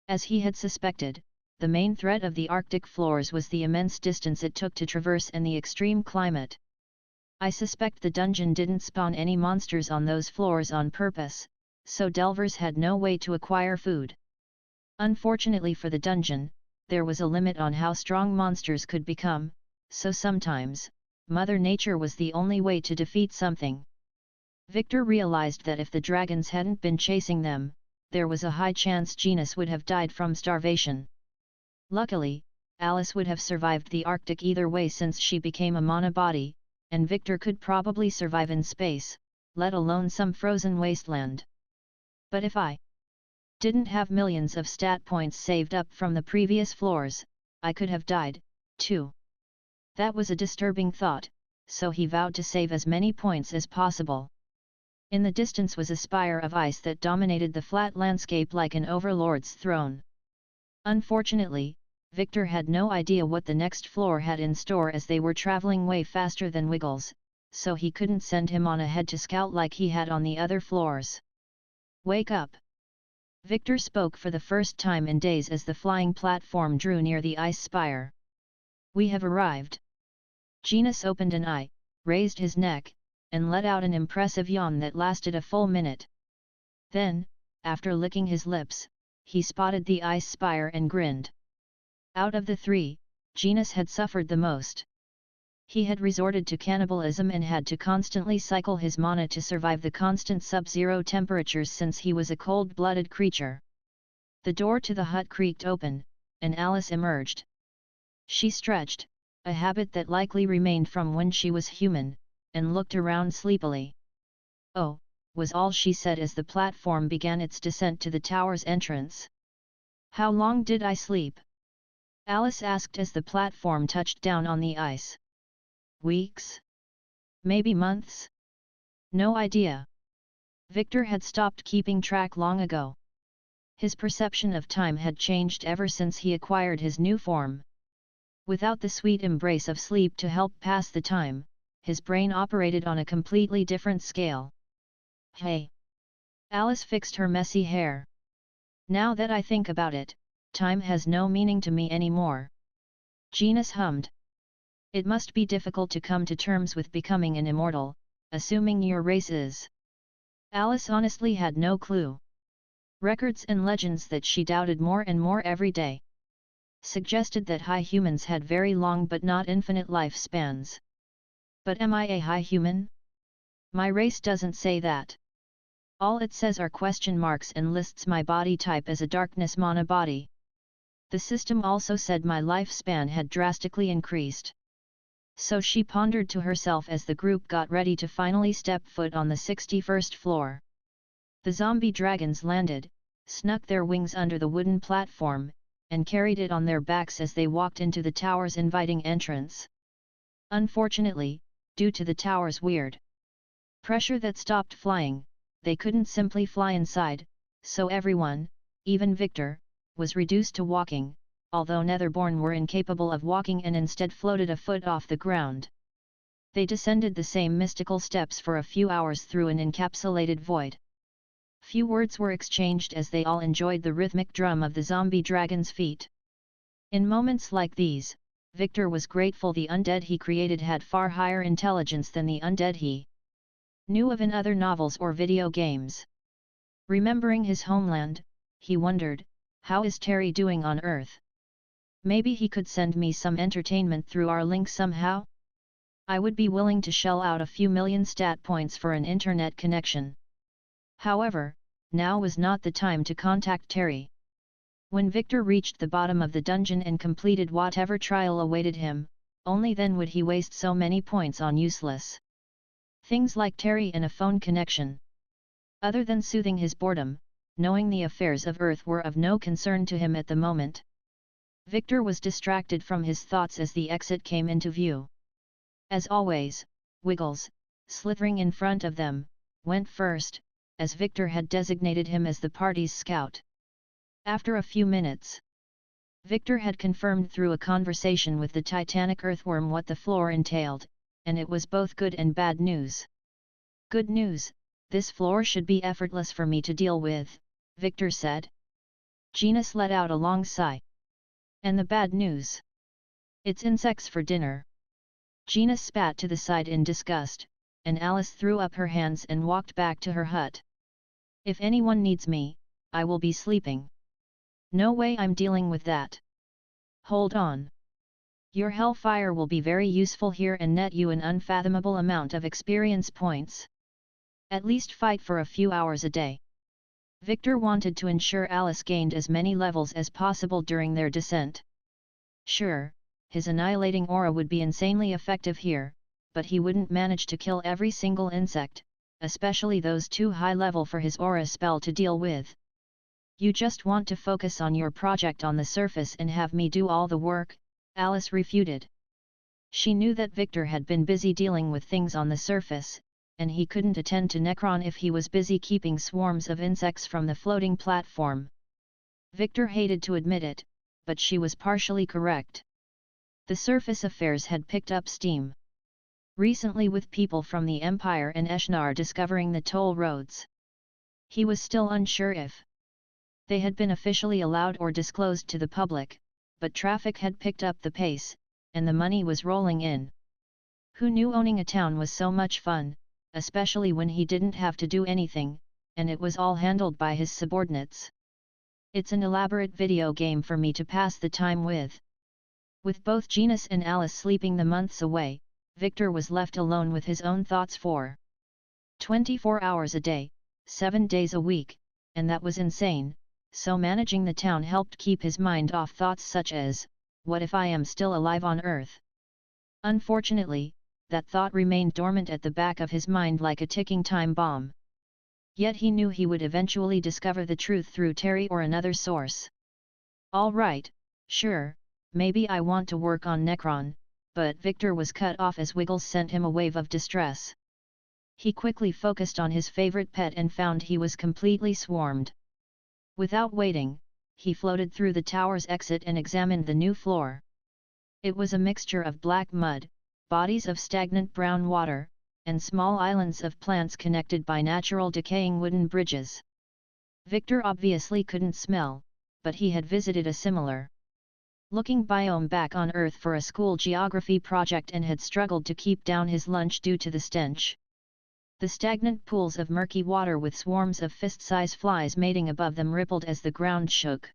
As he had suspected, the main threat of the Arctic floors was the immense distance it took to traverse and the extreme climate. "I suspect the dungeon didn't spawn any monsters on those floors on purpose, so delvers had no way to acquire food. Unfortunately for the dungeon, there was a limit on how strong monsters could become, so sometimes, Mother Nature was the only way to defeat something. Victor realized that if the dragons hadn't been chasing them, there was a high chance Genus would have died from starvation. Luckily, Alice would have survived the Arctic either way since she became a monobody, and Victor could probably survive in space, let alone some frozen wasteland. But if I didn't have millions of stat points saved up from the previous floors, I could have died, too. That was a disturbing thought, so he vowed to save as many points as possible. In the distance was a spire of ice that dominated the flat landscape like an overlord's throne. Unfortunately, Victor had no idea what the next floor had in store as they were traveling way faster than Wiggles, so he couldn't send him on ahead to scout like he had on the other floors. "Wake up!" Victor spoke for the first time in days as the flying platform drew near the ice spire. "We have arrived." Genus opened an eye, raised his neck, and let out an impressive yawn that lasted a full minute. Then, after licking his lips, he spotted the ice spire and grinned. Out of the three, Genus had suffered the most. He had resorted to cannibalism and had to constantly cycle his mana to survive the constant sub-zero temperatures since he was a cold-blooded creature. The door to the hut creaked open, and Alice emerged. She stretched, a habit that likely remained from when she was human, and looked around sleepily. "Oh," was all she said as the platform began its descent to the tower's entrance. "How long did I sleep?" Alice asked as the platform touched down on the ice. "Weeks? Maybe months? No idea." Victor had stopped keeping track long ago. His perception of time had changed ever since he acquired his new form. Without the sweet embrace of sleep to help pass the time, his brain operated on a completely different scale. "Hey!" Alice fixed her messy hair. "Now that I think about it, time has no meaning to me anymore." Genus hummed. "It must be difficult to come to terms with becoming an immortal, assuming your race is." Alice honestly had no clue. Records and legends that she doubted more and more every day suggested that high humans had very long but not infinite lifespans. But am I a high human? My race doesn't say that. All it says are question marks and lists my body type as a darkness monobody. The system also said my lifespan had drastically increased. So she pondered to herself as the group got ready to finally step foot on the 61st floor. The zombie dragons landed, snuck their wings under the wooden platform, and carried it on their backs as they walked into the tower's inviting entrance. Unfortunately, due to the tower's weird pressure that stopped flying, they couldn't simply fly inside, so everyone, even Victor, was reduced to walking, although Netherborne were incapable of walking and instead floated a foot off the ground. They descended the same mystical steps for a few hours through an encapsulated void. Few words were exchanged as they all enjoyed the rhythmic drum of the zombie dragon's feet. In moments like these, Victor was grateful the undead he created had far higher intelligence than the undead he knew of in other novels or video games. Remembering his homeland, he wondered, how is Terry doing on Earth? Maybe he could send me some entertainment through our link somehow? I would be willing to shell out a few million stat points for an internet connection. However, now was not the time to contact Terry. When Victor reached the bottom of the dungeon and completed whatever trial awaited him, only then would he waste so many points on useless things like Terry and a phone connection. Other than soothing his boredom, knowing the affairs of Earth were of no concern to him at the moment, Victor was distracted from his thoughts as the exit came into view. As always, Wiggles, slithering in front of them, went first, as Victor had designated him as the party's scout. After a few minutes, Victor had confirmed through a conversation with the titanic earthworm what the floor entailed, and it was both good and bad news. "Good news, this floor should be effortless for me to deal with," Victor said. Genus let out a long sigh. "And the bad news? It's insects for dinner." Genus spat to the side in disgust, and Alice threw up her hands and walked back to her hut. "If anyone needs me, I will be sleeping. No way I'm dealing with that." Hold on. Your hellfire will be very useful here and net you an unfathomable amount of experience points. At least fight for a few hours a day. Victor wanted to ensure Alice gained as many levels as possible during their descent. Sure, his annihilating aura would be insanely effective here, but he wouldn't manage to kill every single insect, especially those too high level for his aura spell to deal with. You just want to focus on your project on the surface and have me do all the work, Alice refuted. She knew that Victor had been busy dealing with things on the surface, and he couldn't attend to Necron if he was busy keeping swarms of insects from the floating platform. Victor hated to admit it, but she was partially correct. The surface affairs had picked up steam. Recently with people from the Empire and Eshnar discovering the toll roads. He was still unsure if they had been officially allowed or disclosed to the public, but traffic had picked up the pace, and the money was rolling in. Who knew owning a town was so much fun, especially when he didn't have to do anything, and it was all handled by his subordinates. It's an elaborate video game for me to pass the time with. With both Genus and Alice sleeping the months away, Victor was left alone with his own thoughts for 24 hours a day, 7 days a week, and that was insane, so managing the town helped keep his mind off thoughts such as, what if I am still alive on Earth? Unfortunately, that thought remained dormant at the back of his mind like a ticking time bomb. Yet he knew he would eventually discover the truth through Terry or another source. All right, sure, maybe I want to work on Necron, but Victor was cut off as Wiggles sent him a wave of distress. He quickly focused on his favorite pet and found he was completely swarmed. Without waiting, he floated through the tower's exit and examined the new floor. It was a mixture of black mud, bodies of stagnant brown water, and small islands of plants connected by natural decaying wooden bridges. Victor obviously couldn't smell, but he had visited a similar looking biome back on Earth for a school geography project and had struggled to keep down his lunch due to the stench. The stagnant pools of murky water with swarms of fist-size flies mating above them rippled as the ground shook.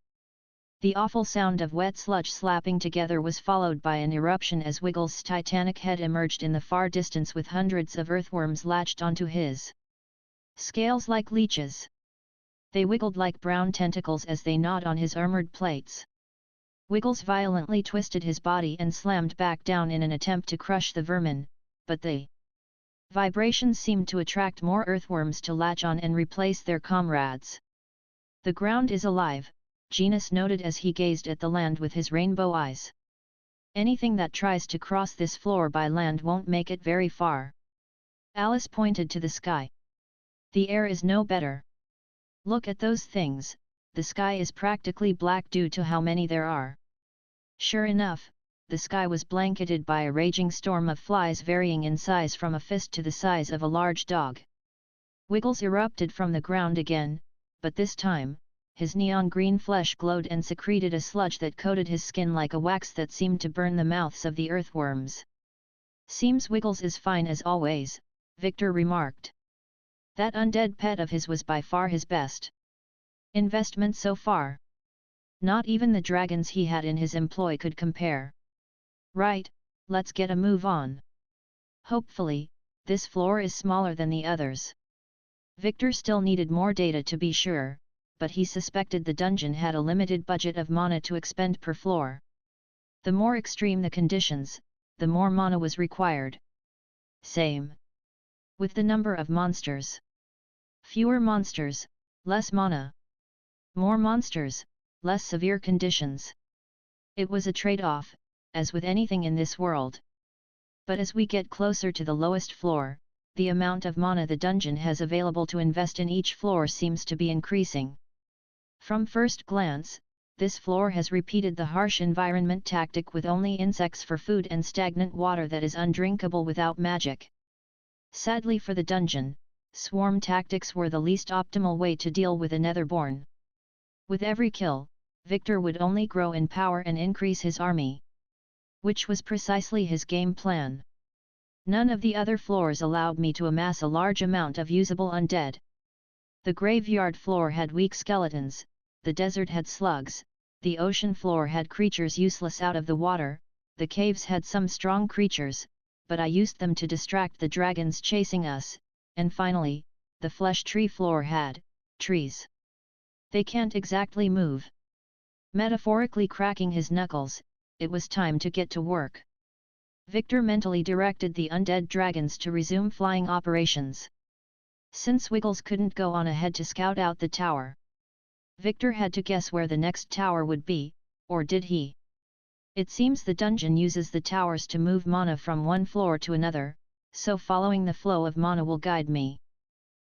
The awful sound of wet sludge slapping together was followed by an eruption as Wiggles' titanic head emerged in the far distance with hundreds of earthworms latched onto his scales like leeches. They wiggled like brown tentacles as they gnawed on his armored plates. Wiggles violently twisted his body and slammed back down in an attempt to crush the vermin, but the vibrations seemed to attract more earthworms to latch on and replace their comrades. The ground is alive, Genus noted as he gazed at the land with his rainbow eyes. Anything that tries to cross this floor by land won't make it very far. Alice pointed to the sky. The air is no better. Look at those things, the sky is practically black due to how many there are. Sure enough, the sky was blanketed by a raging storm of flies varying in size from a fist to the size of a large dog. Wiggles erupted from the ground again, but this time, his neon green flesh glowed and secreted a sludge that coated his skin like a wax that seemed to burn the mouths of the earthworms. Seems Wiggles is fine as always, Victor remarked. That undead pet of his was by far his best investment so far. Not even the dragons he had in his employ could compare. Right, let's get a move on. Hopefully, this floor is smaller than the others. Victor still needed more data to be sure, but he suspected the dungeon had a limited budget of mana to expend per floor. The more extreme the conditions, the more mana was required. Same with the number of monsters. Fewer monsters, less mana. More monsters, less severe conditions. It was a trade-off, as with anything in this world. But as we get closer to the lowest floor, the amount of mana the dungeon has available to invest in each floor seems to be increasing. From first glance, this floor has repeated the harsh environment tactic with only insects for food and stagnant water that is undrinkable without magic. Sadly for the dungeon, swarm tactics were the least optimal way to deal with a Netherborne. With every kill, Victor would only grow in power and increase his army. Which was precisely his game plan. None of the other floors allowed me to amass a large amount of usable undead. The graveyard floor had weak skeletons, the desert had slugs, the ocean floor had creatures useless out of the water, the caves had some strong creatures, but I used them to distract the dragons chasing us, and finally, the flesh tree floor had trees. They can't exactly move. Metaphorically cracking his knuckles, it was time to get to work. Victor mentally directed the undead dragons to resume flying operations. Since Wiggles couldn't go on ahead to scout out the tower, Victor had to guess where the next tower would be, or did he? It seems the dungeon uses the towers to move mana from one floor to another, so following the flow of mana will guide me.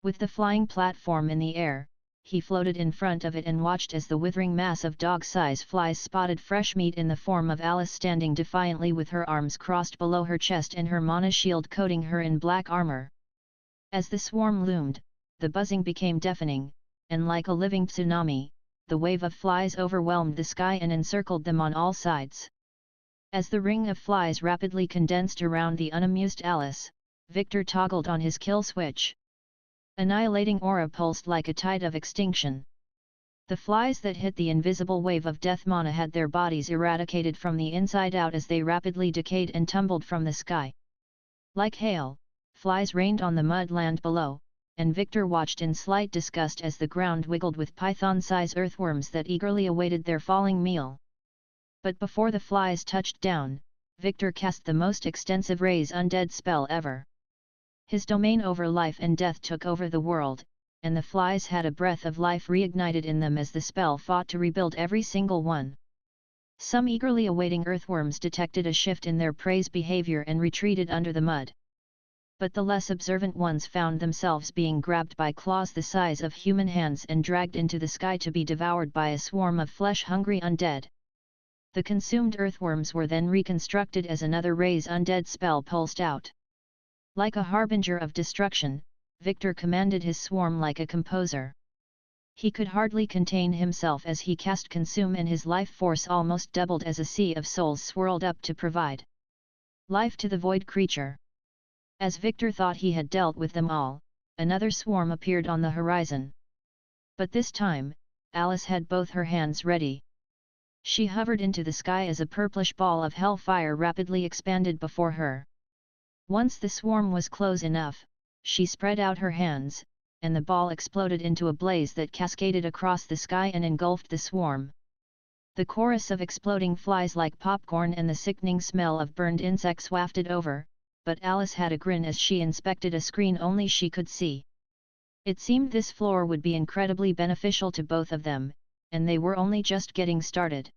With the flying platform in the air, he floated in front of it and watched as the withering mass of dog-size flies spotted fresh meat in the form of Alice standing defiantly with her arms crossed below her chest and her mana shield coating her in black armor. As the swarm loomed, the buzzing became deafening, and like a living tsunami, the wave of flies overwhelmed the sky and encircled them on all sides. As the ring of flies rapidly condensed around the unamused Alice, Victor toggled on his kill switch. Annihilating aura pulsed like a tide of extinction. The flies that hit the invisible wave of death mana had their bodies eradicated from the inside out as they rapidly decayed and tumbled from the sky. Like hail, flies rained on the mud land below, and Victor watched in slight disgust as the ground wiggled with python-size earthworms that eagerly awaited their falling meal. But before the flies touched down, Victor cast the most extensive raise undead spell ever. His domain over life and death took over the world, and the flies had a breath of life reignited in them as the spell fought to rebuild every single one. Some eagerly awaiting earthworms detected a shift in their prey's behavior and retreated under the mud. But the less observant ones found themselves being grabbed by claws the size of human hands and dragged into the sky to be devoured by a swarm of flesh-hungry undead. The consumed earthworms were then reconstructed as another raise undead spell pulsed out. Like a harbinger of destruction, Victor commanded his swarm like a composer. He could hardly contain himself as he cast Consume and his life force almost doubled as a sea of souls swirled up to provide life to the void creature. As Victor thought he had dealt with them all, another swarm appeared on the horizon. But this time, Alice had both her hands ready. She hovered into the sky as a purplish ball of hellfire rapidly expanded before her. Once the swarm was close enough, she spread out her hands, and the ball exploded into a blaze that cascaded across the sky and engulfed the swarm. The chorus of exploding flies like popcorn and the sickening smell of burned insects wafted over, but Alice had a grin as she inspected a screen only she could see. It seemed this floor would be incredibly beneficial to both of them, and they were only just getting started.